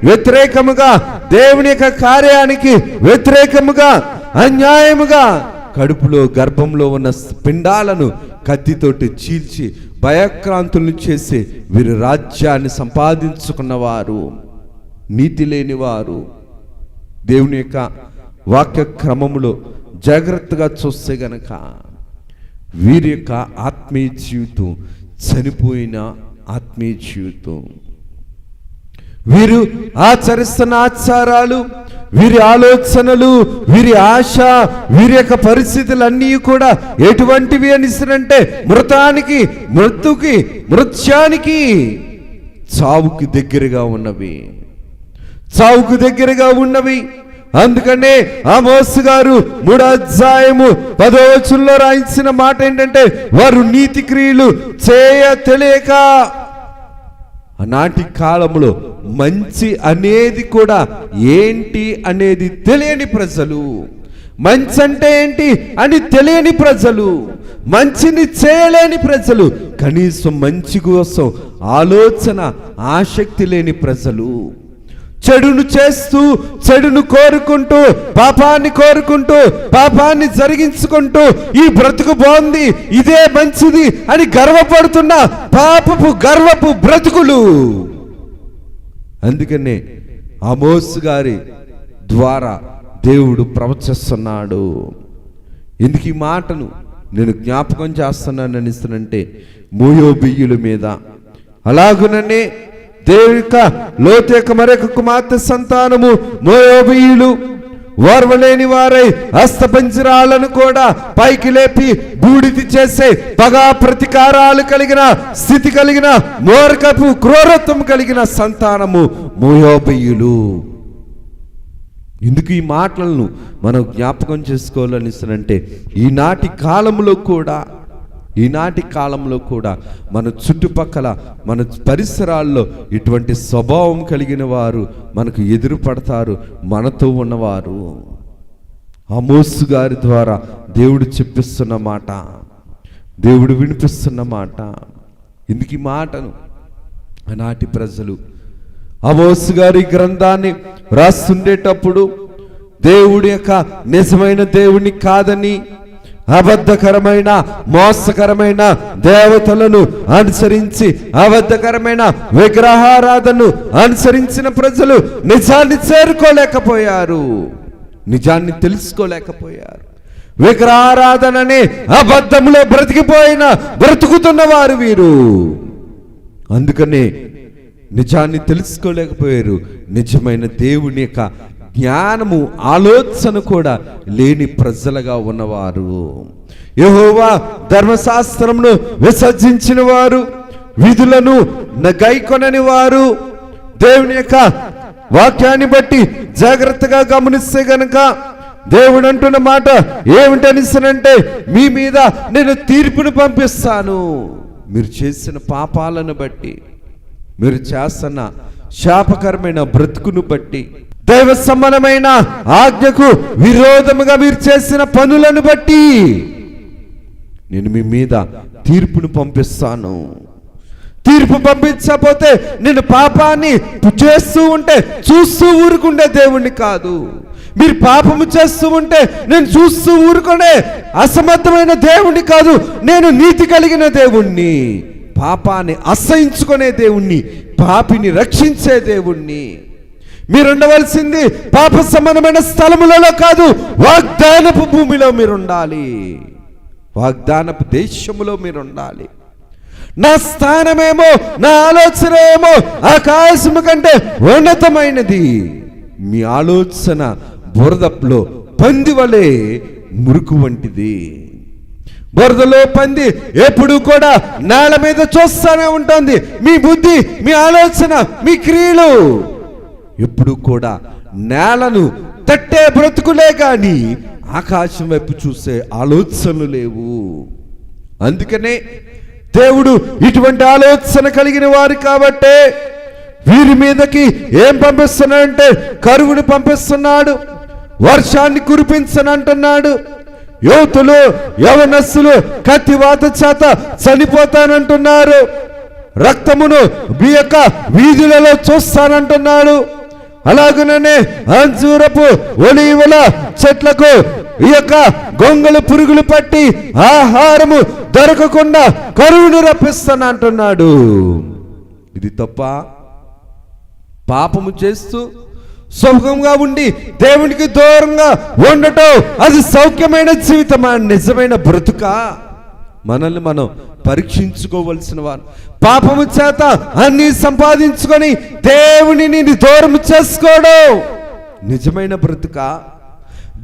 వ్యతిరేకముగా, దేవుని యొక్క కార్యానికి వ్యతిరేకముగా, అన్యాయముగా కడుపులో గర్భంలో ఉన్న పిండాలను కత్తితోటి చీల్చి భయక్రాంతులను చేసి వీరి రాజ్యాన్ని సంపాదించుకున్నవారు, నీతి లేనివారు. దేవుని యొక్క వాక్య క్రమములో జాగ్రత్తగా చూస్తే గనక వీరి యొక్క ఆత్మీయ జీవితం చనిపోయిన ఆత్మీయ జీవితం. వీరు ఆచరిస్తున్న ఆచారాలు, వీరి ఆలోచనలు, వీరి ఆశ, వీరి యొక్క పరిస్థితులన్నీ కూడా ఎటువంటివి అనిసినంటే మృత్యానికి చావుకి దగ్గరగా ఉన్నవి. అందుకనే ఆమోసు గారు 3వ అధ్యాయము 10వ వచనంలో రాయించిన మాట ఏంటంటే వారు నీతి క్రియలు తెలియక. ఆనాటి కాలంలో మంచి అనేది కూడా ఏంటి అనేది తెలియని ప్రజలు, మంచి అంటే ఏంటి అని తెలియని ప్రజలు, మంచిని చేయలేని ప్రజలు, కనీసం మంచి కోసం ఆలోచన ఆసక్తి లేని ప్రజలు, చెడును చేస్తూ, చెడును కోరుకుంటూ, పాపాన్ని జరిగించుకుంటూ ఈ బ్రతుకు బాగుంది, ఇదే మంచిది అని గర్వపడుతున్న గర్వపు బ్రతుకులు. అందుకనే ఆమోసు గారి ద్వారా దేవుడు ప్రవచిస్తున్నాడు. ఎందుకు ఈ మాటను నేను జ్ఞాపకం చేస్తున్నాను అనిస్తానంటే, మోయాబీయుల మీద, అలాగుననే దేవుని యొక్క లోతు యొక్క మరొక కుమార్తె సంతానము మోయాబీయులు ఓర్వలేని వారై హస్తపంజరాలను కూడా పైకి లేపి బూడిది చేసే పగా ప్రతీకారాలు కలిగిన స్థితి కలిగిన మూర్ఖపు క్రూరత్వం కలిగిన సంతానము మోయాబీయులు. ఎందుకు ఈ మాటలను మనం జ్ఞాపకం చేసుకోవాలనిస్తానంటే, ఈనాటి కాలంలో కూడా మన చుట్టుపక్కల మన పరిసరాల్లో ఇటువంటి స్వభావం కలిగిన వారు మనకు ఎదురుపడతారు, మనతో ఉన్నవారు. ఆమోసు గారి ద్వారా దేవుడు చెప్పిస్తున్న మాట, దేవుడు వినిపిస్తున్న మాట. ఎందుకు ఈ మాటను ఆనాటి ప్రజలు ఆమోసు గారి గ్రంథాన్ని రాస్తుండేటప్పుడు దేవుడి యొక్క నిజమైన దేవుని కాదని, అబద్ధకరమైన మోసకరమైన దేవతలను అనుసరించి, అబద్ధకరమైన విగ్రహారాధనను అనుసరించిన ప్రజలు నిజాన్ని చేరుకోలేకపోయారు, నిజాన్ని తెలుసుకోలేకపోయారు. విగ్రహారాధననే అబద్ధంలో బ్రతుకుతున్న వారు వీరు. అందుకనే నిజాన్ని తెలుసుకోలేకపోయారు. నిజమైన దేవుని యొక్క జ్ఞానము ఆలోచన కూడా లేని ప్రజలుగా ఉన్నవారు. యెహోవా ధర్మశాస్త్రమును విసర్జించిన వారు, విధులను గైకొనని వారు. దేవుని యొక్క వాక్యాన్ని బట్టి జాగ్రత్తగా గమనిస్తే గనక దేవుడు అంటున్న మాట ఏమిటనిస్తానంటే, మీ మీద నేను తీర్పును పంపిస్తాను. మీరు చేసిన పాపాలను బట్టి, మీరు చేస్తున్న శాపకరమైన బ్రతుకును బట్టి, దైవ సమ్మతమైన ఆజ్ఞకు విరోధముగా మీరు చేసిన పనులను బట్టి నేను మీ మీద తీర్పును పంపిస్తాను. తీర్పు పంపించకపోతే నేను పాపాన్ని చేస్తూ ఉంటే చూస్తూ ఊరుకుండే దేవుణ్ణి కాదు. మీరు పాపము చేస్తూ ఉంటే నేను చూస్తూ ఊరుకునే అసమర్థమైన దేవుణ్ణి కాదు, నేను నీతి కలిగిన దేవుణ్ణి, పాపాన్ని అసహించుకునే దేవుణ్ణి, పాపిని రక్షించే దేవుణ్ణి. మీరు ఉండవలసింది పాప సంబంధమైన స్థలములలో కాదు, వాగ్దానపు భూమిలో మీరుండాలి, వాగ్దానపు దేశములో మీరుండాలి. నా స్థానమేమో, నా ఆలోచన ఏమో ఆకాశము కంటే ఉన్నతమైనది. మీ ఆలోచన బురదలో పంది వలె మురుకు వంటిది. బురదలో పంది ఎప్పుడు కూడా నేల మీద చూస్తూనే ఉంటుంది. మీ బుద్ధి, మీ ఆలోచన, మీ క్రియలు ఎప్పుడు కూడా నేలను తట్టే బ్రతుకులే గాని ఆకాశం వైపు చూసే ఆలోచనలు లేవు. అందుకనే దేవుడు ఇటువంటి ఆలోచన కలిగిన వారు కాబట్టే వీరి మీదకి ఏం పంపిస్తున్నాడంటే కరువుని పంపిస్తున్నాడు, వర్షాన్ని కురిపించనంటున్నాడు. యువతులు యవనస్సులు కత్తివాత చేత చనిపోతానంటున్నారు. రక్తమును మీ యొక్క వీధులలో చూస్తానంటున్నాడు. అలాగనే అంజూరపు ఒలీవల చెట్లకు ఈ యొక్క గొంగళి పురుగులు పట్టి ఆహారము దొరకకుండా కరువును రప్పిస్తానంటున్నాడు. ఇది తప్ప? పాపము చేస్తూ సుఖంగా ఉండి దేవునికి దూరంగా ఉండటం అది సౌఖ్యమైన జీవితమా, నిజమైన బ్రతుకా? మనల్ని మనం పరీక్షించుకోవలసిన వారు. పాపము చేత అన్ని సంపాదించుకొని దేవునిని దూరం చేసుకోవడం నిజమైన బ్రతుకా?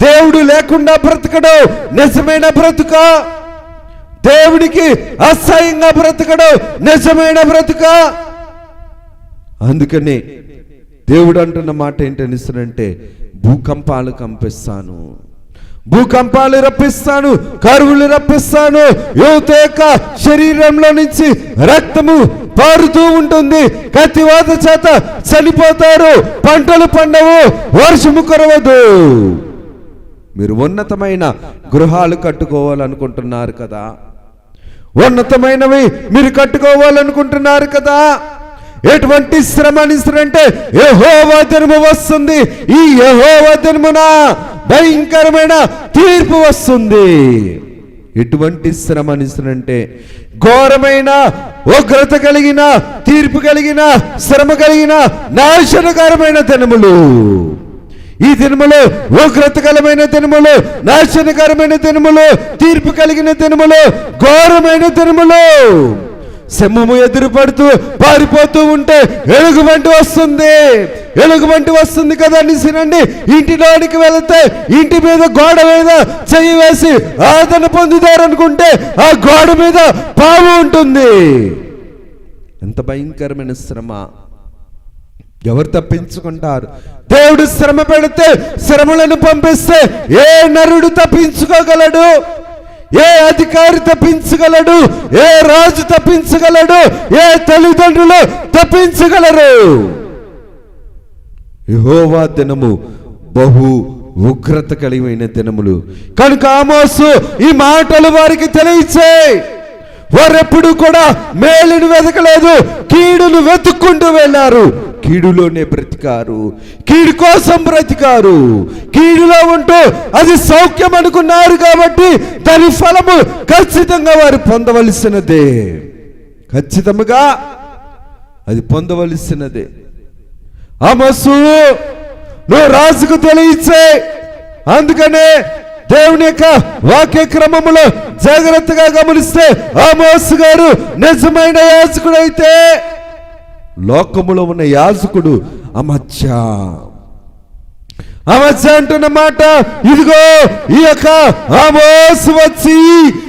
దేవుడు లేకుండా బ్రతకడం నిజమైన బ్రతుకా? దేవుడికి అసహ్యంగా బ్రతకడం నిజమైన బ్రతుకా? అందుకనే దేవుడు అంటున్న మాట ఏంటనిస్తానంటే, భూకంపాలు కంపిస్తాను, భూకంపాలు రప్పిస్తాను, కరువులు రప్పిస్తాను, యువత యొక్క శరీరంలో నుంచి రక్తము పారుతూ ఉంటుంది, కత్తివాత చేత చనిపోతారు, పంటలు పండవు, వర్షము కురవదు. మీరు ఉన్నతమైన గృహాలు కట్టుకోవాలనుకుంటున్నారు కదా, ఉన్నతమైనవి మీరు కట్టుకోవాలనుకుంటున్నారు కదా. ఎటువంటి శ్రమ అంటే యెహోవా దినము వస్తుంది, ఈ యెహోవా దినమున భయంకరమైన తీర్పు వస్తుంది. ఎటువంటి శ్రమ అంటే ఘోరమైన ఉగ్రత కలిగిన, తీర్పు కలిగిన, శ్రమ కలిగిన నాశనకరమైన దినములు. ఈ దినములు ఉగ్రతకరమైన దినములు, నాశనకరమైన దినములు, తీర్పు కలిగిన దినములు, ఘోరమైన దినములు. సింహము ఎదురుపడుతూ పారిపోతూ ఉంటే ఎలుగుబంటి వస్తుంది. ఎలుగుబంటి వస్తుంది కదా అనేసినండి ఇంటిలోనికి వెళితే ఇంటి మీద, గోడ మీద చెయ్యి వేసి ఆదరణ పొందుతారనుకుంటే ఆ గోడ మీద పాము ఉంటుంది. ఎంత భయంకరమైన శ్రమ! ఎవరు తప్పించుకుంటారు? దేవుడు శ్రమ పెడితే, శ్రమలను పంపిస్తే ఏ నరుడు తప్పించుకోగలడు? ఏ అధికారి తప్పించగలడు? ఏ రాజు తప్పించగలడు? ఏ తల్లిదండ్రులు తప్పించగలరు? యెహోవా దినము బహు ఉగ్రత కలిగిన దినములు కనుక ఆమోసు ఈ మాటలు వారికి తెలియచేయి. వారెప్పుడు కూడా మేలును వెతకలేదు, కీడును వెతుక్కుంటూ వెళ్ళారు. కీడులోనే బ్రతికారు, కీడు కోసం బ్రతికారు. కీడులో ఉంటూ అది సౌఖ్యం అనుకున్నారు కాబట్టి దాని ఫలము ఖచ్చితంగా వారు పొందవలసినదే. ఖచ్చితంగా అది పొందవలసినదే. ఆమోసు, నువ్వు రాజుకు తెలియచే. అందుకనే దేవుని యొక్క వాక్య క్రమములో జాగ్రత్తగా గమనిస్తే ఆమోసు గారు నిజమైన యాజకుడైతే లోకములో ఉన్న యాజకుడు అమధ్య. అమధ్య అంటున్న మాట ఇదిగో, ఈ యొక్క ఆమోసు వచ్చి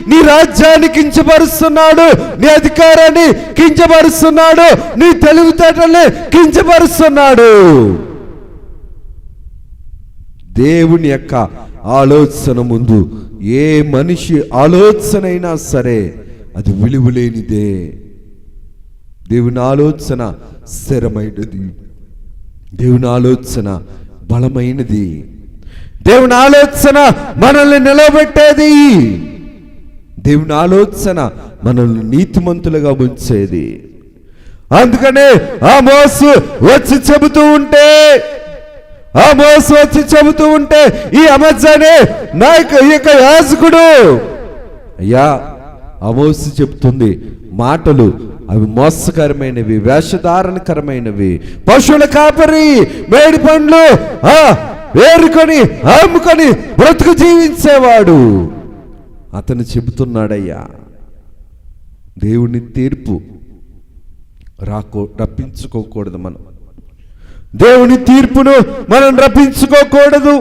నీ రాజ్యాన్ని కించపరుస్తున్నాడు, నీ అధికారాన్ని కించపరుస్తున్నాడు, నీ తెలివితేటల్ని కించపరుస్తున్నాడు. దేవుని యొక్క ఆలోచన ముందు ఏ మనిషి ఆలోచన అయినా సరే అది విలువలేనిదే. దేవుని ఆలోచన స్థిరమైనది, దేవుని ఆలోచన బలమైనది, దేవుని ఆలోచన మనల్ని నిలబెట్టేది, దేవుని ఆలోచన మనల్ని నీతిమంతులుగా ఉంచేది. అందుకనే ఆమోసు వచ్చి చెబుతూ ఉంటే, ఆమోసు వచ్చి చెబుతూ ఉంటే ఈ అమజ్జానే ఈ యొక్క యాజకుడు, అయ్యా ఆమోసు చెప్తుంది మాటలు అవి మోసకరమైనవి, వేషధారణకరమైనవి. పశువుల కాపరి మేడి పండ్లు వేరుకొని అమ్ముకొని బ్రతుకు జీవించేవాడు. అతను చెబుతున్నాడయ్యా, దేవుని తీర్పు రప్పించుకోకూడదు. మనం దేవుని తీర్పును మనం రప్పించుకోకూడదు.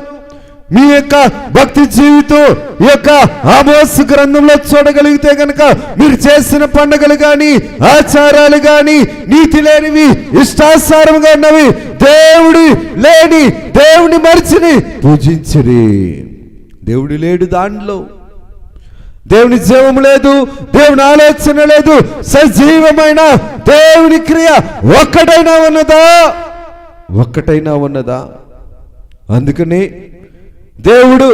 మీ యొక్క భక్తి జీవితం ఈ యొక్క ఆమోసు గ్రంథంలో చూడగలిగితే కనుక మీరు చేసిన పండుగలు గాని, ఆచారాలు గాని నీతి లేనివి, ఇష్టాసారంగా ఉన్నవి, దేవుడి లేని, దేవుని మరిచిని పూజించిరి. దేవుడి లేడు దాంట్లో, దేవుని జీవం లేదు, దేవుని ఆలోచన లేదు. సజీవమైన దేవుని క్రియ ఒక్కటైనా ఉన్నదా? ఒక్కటైనా ఉన్నదా? అందుకని దేవుడు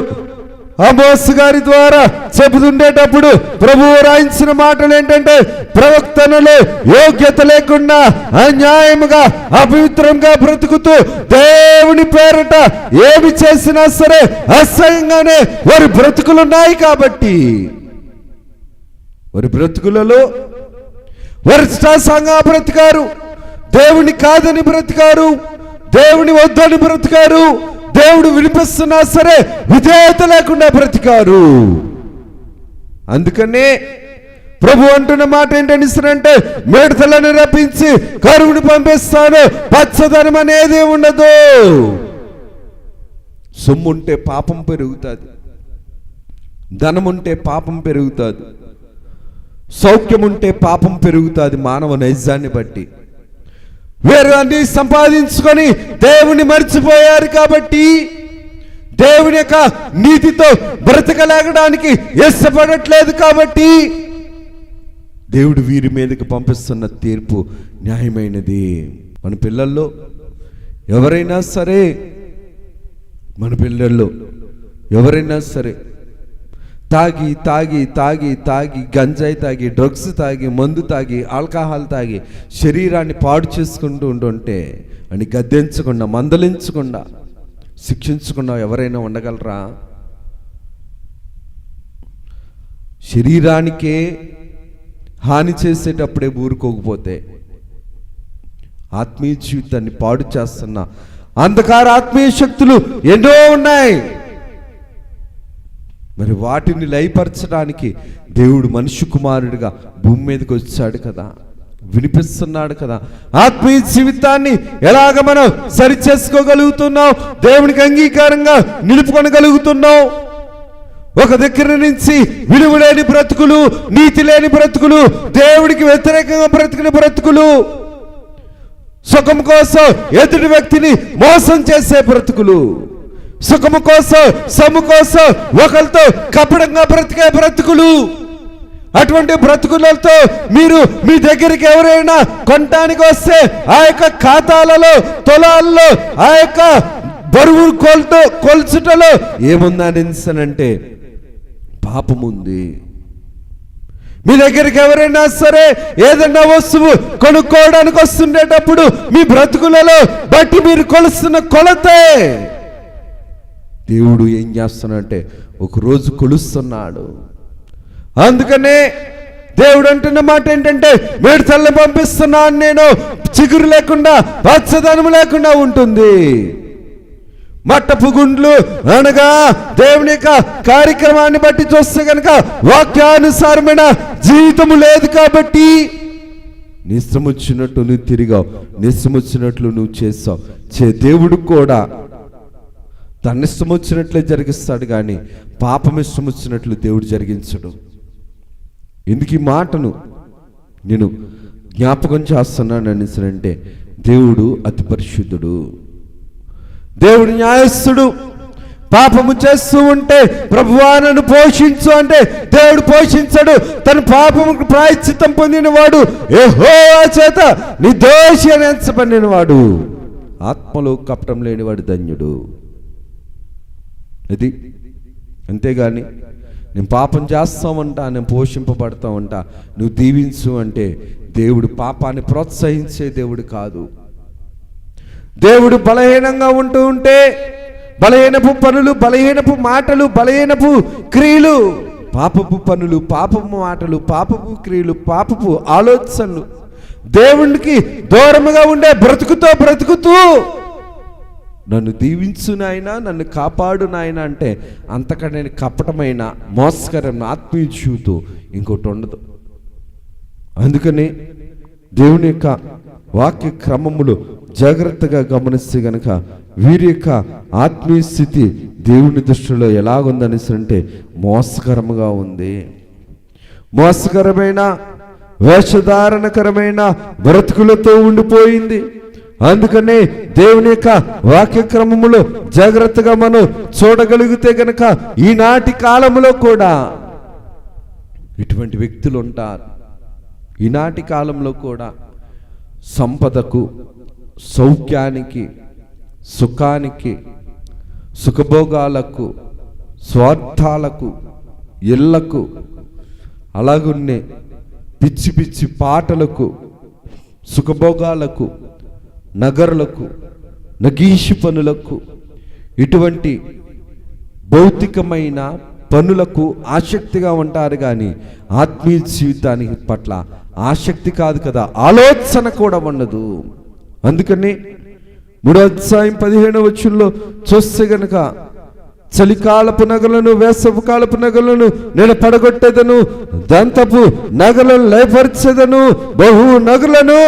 ఆమోసు గారి ద్వారా చెబుతుండేటప్పుడు ప్రభువు రాయించిన మాటలు ఏంటంటే, ప్రవక్తనలో యోగ్యత లేకుండా అన్యాయముగా అపవిత్రంగా బ్రతుకుతూ దేవుని పేరట ఏమి చేసినా సరే అసహ్యంగానే వారి బ్రతుకులున్నాయి. కాబట్టి వారి బ్రతుకులలో వారి ఇష్టాసారంగా బ్రతికారు, దేవుని కాదని బ్రతికారు, దేవుని వద్దని బ్రతికారు, దేవుడు వినిపిస్తున్నా సరే విధేయత లేకుండా బ్రతికారు. అందుకనే ప్రభు అంటున్న మాట ఏంటంటే, మిడతలను రప్పించి కరువుని పంపిస్తాను, పచ్చదనం అనేది ఉండదు. సొమ్ముంటే పాపం పెరుగుతుంది, ధనం ఉంటే పాపం పెరుగుతుంది, సౌఖ్యం ఉంటే పాపం పెరుగుతుంది. మానవ నైజాన్ని బట్టి వేరు అన్ని సంపాదించుకొని దేవుని మర్చిపోయారు. కాబట్టి దేవుని యొక్క నీతితో బ్రతకలేగడానికి ఇష్టపడట్లేదు. కాబట్టి దేవుడు వీరి మీదకి పంపిస్తున్న తీర్పు న్యాయమైనది. మన పిల్లల్లో ఎవరైనా సరే, మన పిల్లల్లో ఎవరైనా సరే తాగి తాగి తాగి తాగి గంజాయి తాగి, డ్రగ్స్ తాగి, మందు తాగి, ఆల్కహాల్ తాగి శరీరాన్ని పాడు చేసుకుంటూ ఉంటుంటే అని గద్దించకుండా, మందలించకుండా, శిక్షించకుండా ఎవరైనా ఉండగలరా? శరీరానికే హాని చేసేటప్పుడే ఊరుకోకపోతే ఆత్మీయ జీవితాన్ని పాడు చేస్తున్న అంధకార ఆత్మీయ శక్తులు ఎన్నో ఉన్నాయి. మరి వాటిని లయపరచడానికి దేవుడు మనిషి కుమారుడిగా భూమి మీదకి వచ్చాడు కదా, వినిపిస్తున్నాడు కదా. ఆత్మీయ జీవితాన్ని ఎలాగ మనం సరి చేసుకోగలుగుతున్నాం, దేవునికి అంగీకారంగా నిలుపుకొనగలుగుతున్నాం? ఒక దగ్గర నుంచి విలువ లేని బ్రతుకులు, నీతి లేని బ్రతుకులు, దేవుడికి వ్యతిరేకంగా బ్రతికిన బ్రతుకులు, సుఖం కోసం ఎదుటి వ్యక్తిని మోసం చేసే బ్రతుకులు, సుఖము కోసం సొమ్ము కోసం ఒకరితో కపటంగా బ్రతికే బ్రతుకులు, అటువంటి బ్రతుకులతో మీరు మీ దగ్గరికి ఎవరైనా కొనటానికి వస్తే ఆ యొక్క ఖాతాలలో తులాల్లో ఆ యొక్క బరువు కొలుచుటలో ఏముందనిసనంటే పాపముంది. మీ దగ్గరికి ఎవరైనా సరే ఏదైనా వస్తువు కొనుక్కోవడానికి వస్తుండేటప్పుడు మీ బ్రతుకులలో బట్టి మీరు కొలుస్తున్న కొలతే దేవుడు ఏం చేస్తున్నాడంటే ఒకరోజు కొలుస్తున్నాడు. అందుకనే దేవుడు అంటున్న మాట ఏంటంటే మిడతల్ని పంపిస్తున్నాను నేను, చిగురు లేకుండా పచ్చదనం లేకుండా ఉంటుంది. మట్టపు గుండ్లు అనగా దేవుని యొక్క కార్యక్రమాన్ని బట్టి చూస్తే కనుక వాక్యానుసారమైన జీవితము లేదు కాబట్టి నీ ఇష్టం వచ్చినట్టు నువ్వు తిరిగావు, నీ ఇష్టం వచ్చినట్లు నువ్వు చేసావు. దేవుడు కూడా తన ఇష్టం వచ్చినట్లే జరిగిస్తాడు కానీ పాపం ఇష్టం వచ్చినట్లు దేవుడు జరిగించడు. ఎందుకు ఈ మాటను నేను జ్ఞాపకం చేస్తున్నాను అనేసరంటే దేవుడు అతి పరిశుద్ధుడు, దేవుడు న్యాయస్థుడు. పాపము చేస్తూ ఉంటే ప్రభువా నన్ను పోషించు అంటే దేవుడు పోషించడు. తన పాపముకు ప్రాయశ్చిత్తం పొందినవాడు యెహోవా చేత నిర్దోషి అని ఎంచబడినవాడు, ఆత్మలో కపటం లేనివాడు ధన్యుడు. అది అంతేగాని నేను పాపం చేస్తామంటా, నేను పోషింపబడతామంటా, నువ్వు దీవించు అంటే దేవుడు పాపాన్ని ప్రోత్సహించే దేవుడు కాదు. దేవుడు బలహీనంగా ఉంటూ ఉంటే బలహీనపు పనులు, బలహీనపు మాటలు, బలహీనపు క్రియలు, పాపపు పనులు, పాపపు మాటలు, పాపపు క్రియలు, పాపపు ఆలోచనలు, దేవునికి దూరముగా ఉండే బ్రతుకుతూ నన్ను దీవించు నాయనా, నన్ను కాపాడు నాయనా అంటే అంతకన్నా కపటమైన మోసకరమైన ఆత్మీయ జీవితం ఇంకోటి ఉండదు. అందుకని దేవుని యొక్క వాక్య క్రమములు జాగ్రత్తగా గమనిస్తే గనక వీరి యొక్క ఆత్మీయ స్థితి దేవుని దృష్టిలో ఎలాగుందనేసి అంటే మోసకరముగా ఉంది. మోసకరమైన వేషధారణకరమైన బ్రతుకులతో ఉండిపోయింది. అందుకనే దేవుని యొక్క వాక్యక్రమములో జాగ్రత్తగా మనం చూడగలిగితే గనక ఈనాటి కాలంలో కూడా ఇటువంటి వ్యక్తులు ఉంటారు. ఈనాటి కాలంలో కూడా సంపదకు, సౌఖ్యానికి, సుఖానికి, సుఖభోగాలకు, స్వార్థాలకు, ఇళ్లకు, అలాగున్నే పిచ్చి పిచ్చి పాటలకు, సుఖభోగాలకు, నగరులకు, నగీషి పనులకు, ఇటువంటి భౌతికమైన పనులకు ఆసక్తిగా ఉంటారు కానీ ఆత్మీయ జీవితానికి పట్ల ఆసక్తి కాదు కదా, ఆలోచన కూడా ఉండదు. అందుకని 3వ అధ్యాయం 15వ వచనంలో చూస్తే గనక చలికాలపు నగలను, వేసవి కాలపు నగలను నేను పడగొట్టేదను, దంతపు నగలను లయపరిచేదను, బహు నగలను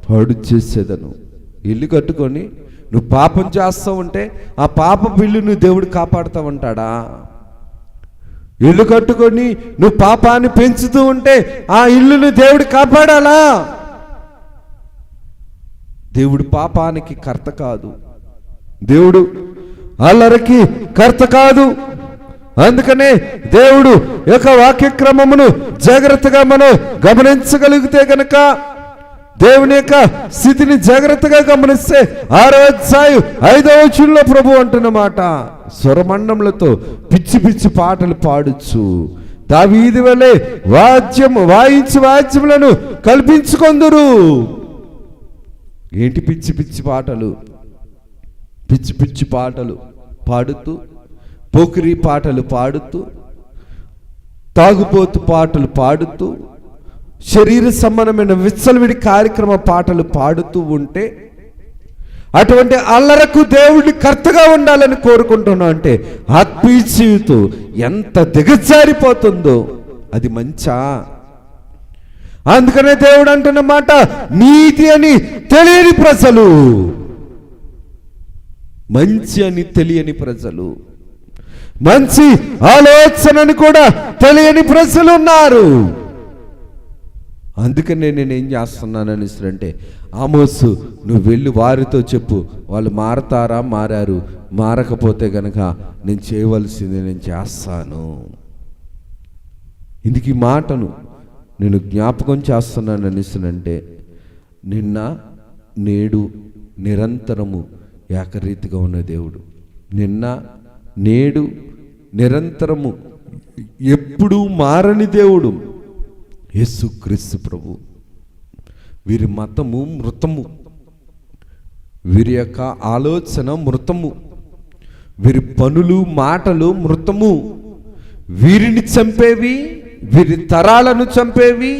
పాడు చేసేదను. ఇల్లు కట్టుకొని నువ్వు పాపం చేస్తూ ఉంటే ఆ పాప బిల్లును దేవుడు కాపాడుతూ ఉంటాడా? ఇల్లు కట్టుకొని నువ్వు పాపాన్ని పెంచుతూ ఉంటే ఆ ఇల్లును దేవుడు కాపాడాలా? దేవుడు పాపానికి కర్త కాదు, దేవుడు అల్లరికి కర్త కాదు. అందుకనే దేవుడు యొక్క వాక్యక్రమమును జాగ్రత్తగా మనం గమనించగలిగితే గనక దేవుని యొక్క స్థితిని జాగ్రత్తగా గమనిస్తే 6వ అధ్యాయం 5వ వచనంలో ప్రభు అంటున్నమాట, స్వరమండములతో పిచ్చి పిచ్చి పాటలు పాడుచు దావీదు వలె వాయించి వాద్యములను కల్పించుకొందురు. ఏంటి పిచ్చి పిచ్చి పాటలు? పిచ్చి పిచ్చి పాటలు పాడుతూ, పోకిరి పాటలు పాడుతూ, తాగుబోతు పాటలు పాడుతూ, శరీర సంబంధమైన విచ్చలవిడి కార్యక్రమ పాటలు పాడుతూ ఉంటే, అటువంటి అల్లరకు దేవుడిని కర్తగా ఉండాలని కోరుకుంటున్నా అంటే ఆత్మీయ జీవితం ఎంత దిగజారిపోతుందో అది మంచా? అందుకనే దేవుడు అంటున్న మాట, నీతి అని తెలియని ప్రజలు, మంచి అని తెలియని ప్రజలు, మంచి ఆలోచనని కూడా తెలియని ప్రజలు ఉన్నారు. అందుకనే నేనేం చేస్తున్నానని అంటే, ఆమోసు నువ్వు వెళ్ళి వారితో చెప్పు, వాళ్ళు మారతారా, మారారు, మారకపోతే గనక నేను చేయవలసింది నేను చేస్తాను. ఇందుకు ఈ మాటను నేను జ్ఞాపకం చేస్తున్నానని అంటే, నిన్న నేడు నిరంతరము ఏకరీతిగా ఉన్న దేవుడు, నిన్న నేడు నిరంతరము ఎప్పుడూ మారని దేవుడు యేసుక్రీస్తు ప్రభు. వీరి మతము మృతము, వీరి యొక్క ఆలోచన మృతము, వీరి పనులు మాటలు మృతము, వీరిని చంపేవి, వీరి తరాలను చంపేవి,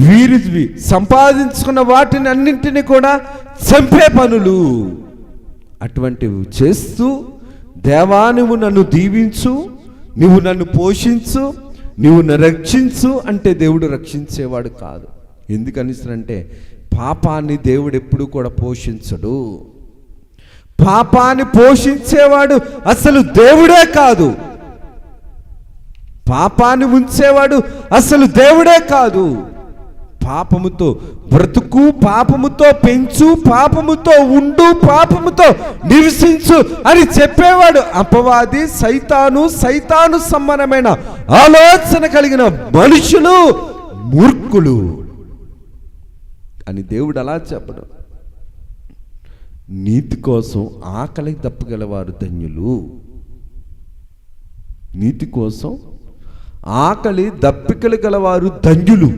వీరి సంపాదించుకున్న వాటిని అన్నింటినీ కూడా చంపే పనులు. అటువంటివి చేస్తూ, దేవా నువ్వు నన్ను దీవించు, నువ్వు నన్ను పోషించు, నువ్వు నన్ను రక్షించు అంటే దేవుడు రక్షించేవాడు కాదు. ఎందుకనిసరంటే పాపాన్ని దేవుడు ఎప్పుడు కూడా పోషించడు. పాపాన్ని పోషించేవాడు అసలు దేవుడే కాదు. పాపాన్ని ఉంచేవాడు అసలు దేవుడే కాదు. పాపముతో బ్రతుకు, పాపముతో పెంచు, పాపముతో ఉండు, పాపముతో నివసించు అని చెప్పేవాడు అపవాది, సైతాను, సైతాను సంబంధమైన ఆలోచన కలిగిన మనుషులు మూర్ఖులు అని దేవుడు అలా చెప్పడం. నీతి కోసం ఆకలి దప్పగలవారు ధన్యులు. నీతి కోసం ఆకలి దప్పికలు గలవారు ధన్యులు.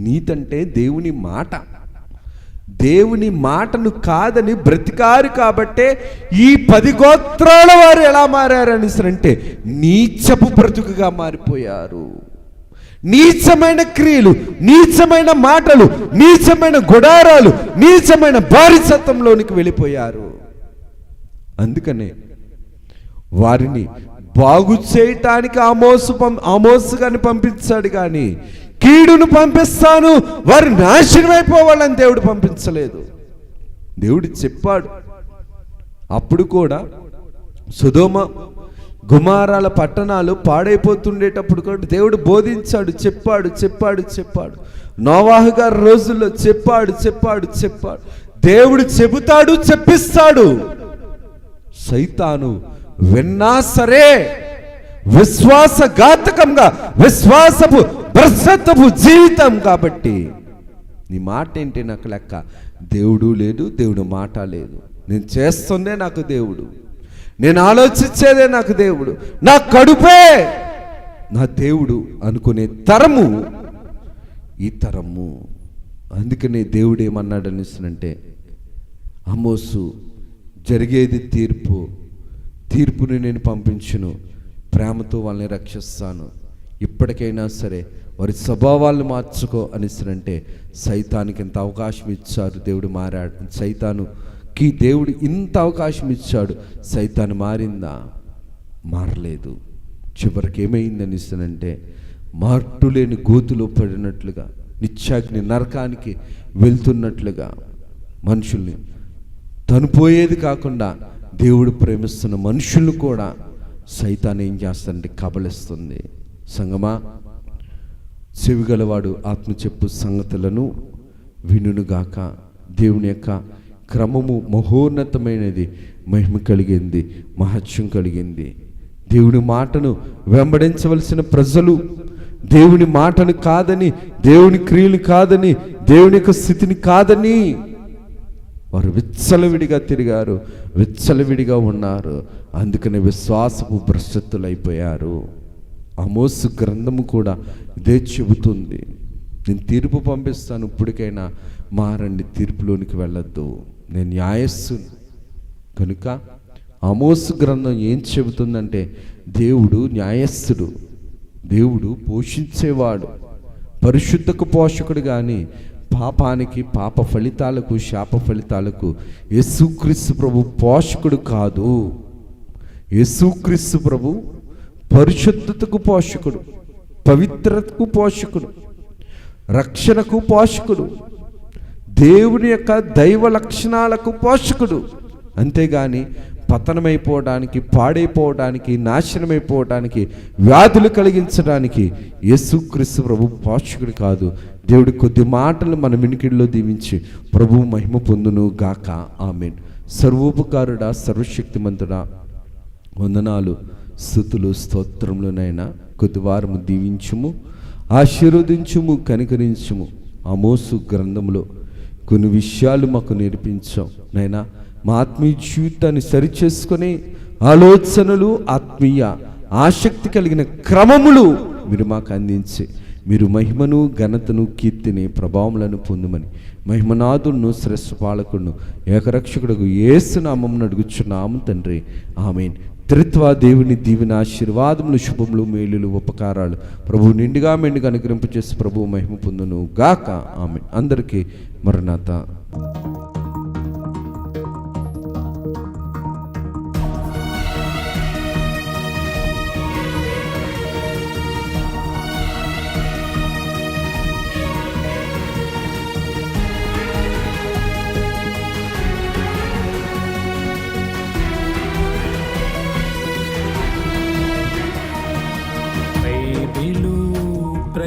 నీతి అంటే దేవుని మాట. దేవుని మాటను కాదని బ్రతికారు కాబట్టే ఈ 10 గోత్రాల వారు ఎలా మారారని అంటే నీచపు బ్రతుకుగా మారిపోయారు. నీచమైన క్రియలు, నీచమైన మాటలు, నీచమైన గుడారాలు, నీచమైన బానిసత్వంలోనికి వెళ్ళిపోయారు. అందుకనే వారిని బాగు చేయటానికి ఆమోసు గారిని పంపించాడు, కానీ కీడును పంపిస్తాను, వారు నాశనం అయిపోవాలని దేవుడు పంపించలేదు. దేవుడు చెప్పాడు. అప్పుడు కూడా సొదొమ గుమారాల పట్టణాలు పాడైపోతుండేటప్పుడు కూడా దేవుడు బోధించాడు, చెప్పాడు. నోవాహు గారి రోజుల్లో చెప్పాడు. దేవుడు చెబుతాడు, చెప్పిస్తాడు. సైతాను విన్నా సరే విశ్వాసఘాతకంగా, విశ్వాసపు భ్రష్టపు జీవితం కాబట్టి నీ మాట ఏంటి నాకు లెక్క? దేవుడు లేదు, దేవుడు మాట లేదు. నేను చేస్తుందే నాకు దేవుడు, నేను ఆలోచించేదే నాకు దేవుడు, నా కడుపే నా దేవుడు అనుకునే తరము ఈ తరము. అందుకనే దేవుడు ఏమన్నాడు అనిస్తుంటే, ఆమోసు జరిగేది తీర్పుని నేను పంపించును, ప్రేమతో వాళ్ళని రక్షిస్తాను, ఇప్పటికైనా సరే వారి స్వభావాలను మార్చుకో అనిస్తుంటే సైతానికి ఎంత అవకాశం ఇచ్చారు, దేవుడు మారాడు. సైతానుకి దేవుడు ఇంత అవకాశం ఇచ్చాడు, సైతాను మారిందా? మారలేదు. చివరికి ఏమైంది అనిస్తుందంటే మార్టులేని గోతులో పడినట్లుగా, నిత్యాగ్ని నరకానికి వెళ్తున్నట్లుగా మనుషుల్ని తనుపోయేది కాకుండా దేవుడు ప్రేమిస్తున్న మనుషులు కూడా సైతాన్ ఏం చేస్తాడంటే కబలిస్తుంది. సంగమా, చెవిగలవాడు ఆత్మ చెప్పు సంగతులను వినుగాక. దేవుని యొక్క క్రమము మహోన్నతమైనది, మహిమ కలిగింది, మహత్యం కలిగింది. దేవుని మాటను వెంబడించవలసిన ప్రజలు దేవుని మాటను కాదని, దేవుని క్రియలు కాదని, దేవుని యొక్క స్థితిని కాదని వారు విచ్చలవిడిగా తిరిగారు, విచ్చలవిడిగా ఉన్నారు. అందుకని విశ్వాసపు భ్రష్టత్తులైపోయారు. ఆమోసు గ్రంథము కూడా ఇదే చెబుతుంది. నేను తీర్పు పంపిస్తాను, ఇప్పటికైనా మారండి, తీర్పులోనికి వెళ్ళొద్దు, నేను న్యాయస్థుని. కనుక ఆమోసు గ్రంథం ఏం చెబుతుందంటే దేవుడు న్యాయస్థుడు, దేవుడు పోషించేవాడు, పరిశుద్ధకు పోషకుడు. కానీ పాపానికి, పాప ఫలితాలకు, శాప ఫలితాలకు యేసుక్రీస్తు ప్రభు పోషకుడు కాదు. యేసుక్రీస్తు ప్రభు పరిశుద్ధతకు పోషకుడు, పవిత్రతకు పోషకుడు, రక్షణకు పోషకుడు, దేవుని యొక్క దైవ లక్షణాలకు పోషకుడు. అంతేగాని పతనమైపోవడానికి, పాడైపోవడానికి, నాశనమైపోవడానికి, వ్యాధులు కలిగించడానికి యేసుక్రీస్తు ప్రభు పోషకుడు కాదు. దేవుడి కొద్ది మాటలు మన వినికిడిలో దీవించి ప్రభు మహిమ పొందును గాక. ఆమేన్. సర్వోపకారుడా, సర్వశక్తిమంతుడా, వందనాలు, స్తుతులు, స్తోత్రములనైనా కొద్ది వారము దీవించుము, ఆశీర్వదించుము, కనికరించుము. ఆమోసు గ్రంథంలో కొన్ని విషయాలు మాకు నేర్పించాం నైనా. మా ఆత్మీయ జీవితాన్ని సరిచేసుకొని ఆలోచనలు, ఆత్మీయ ఆసక్తి కలిగిన క్రమములు మీరు మాకు అందించి మీరు మహిమను, ఘనతను, కీర్తిని, ప్రభావములను పొందుమని మహిమనాథుడును, శ్రేష్ఠ పాలకుడును, ఏకరక్షకుడుకు యేసు నామమున అడుగుచున్నాము తండ్రి. ఆమేన్. త్రిత్వ దేవుని దీవెన, ఆశీర్వాదములు, శుభములు, మేలులు, ఉపకారాలు ప్రభు నిండుగా మెండుగా అనుగ్రహింపచేసి ప్రభు మహిమ పొందును గాక. ఆమేన్. అందరికీ మరణాత.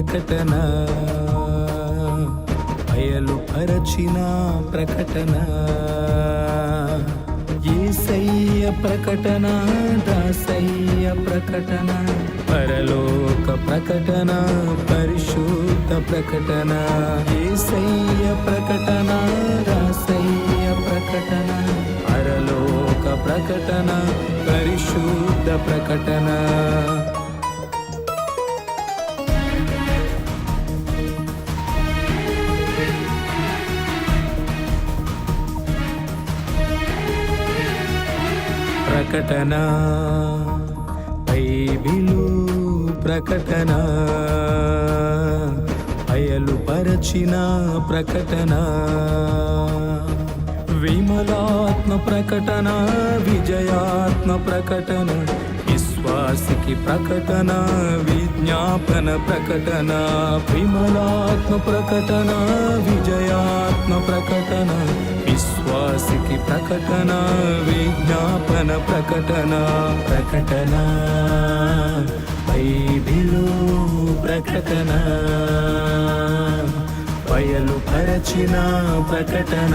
ప్రకటన, బయలుపరచిన ప్రకటన, యేసయ్య ప్రకటన, దాసయ్య ప్రకటన, పరలోక ప్రకటన, పరిశుద్ధ ప్రకటన, యేసయ్య ప్రకటన, దాసయ్య ప్రకటన, పరలోక ప్రకటన, పరిశుద్ధ ప్రకటన. ప్రకటన, బైబిలు ప్రకటన, బయలుపరచిన ప్రకటన, విమలాత్మ ప్రకటన, విజయాత్మ ప్రకటన, విశ్వాసికి ప్రకటన, విజ్ఞాపన ప్రకటన, విమలాత్మ ప్రకటన, విజయాత్మ ప్రకటన, విశ్వాసికి ప్రకటన, విజ్ఞాపన ప్రకటన. ప్రకటన, బైబిలు ప్రకటన, బయలుపరచిన ప్రకటన.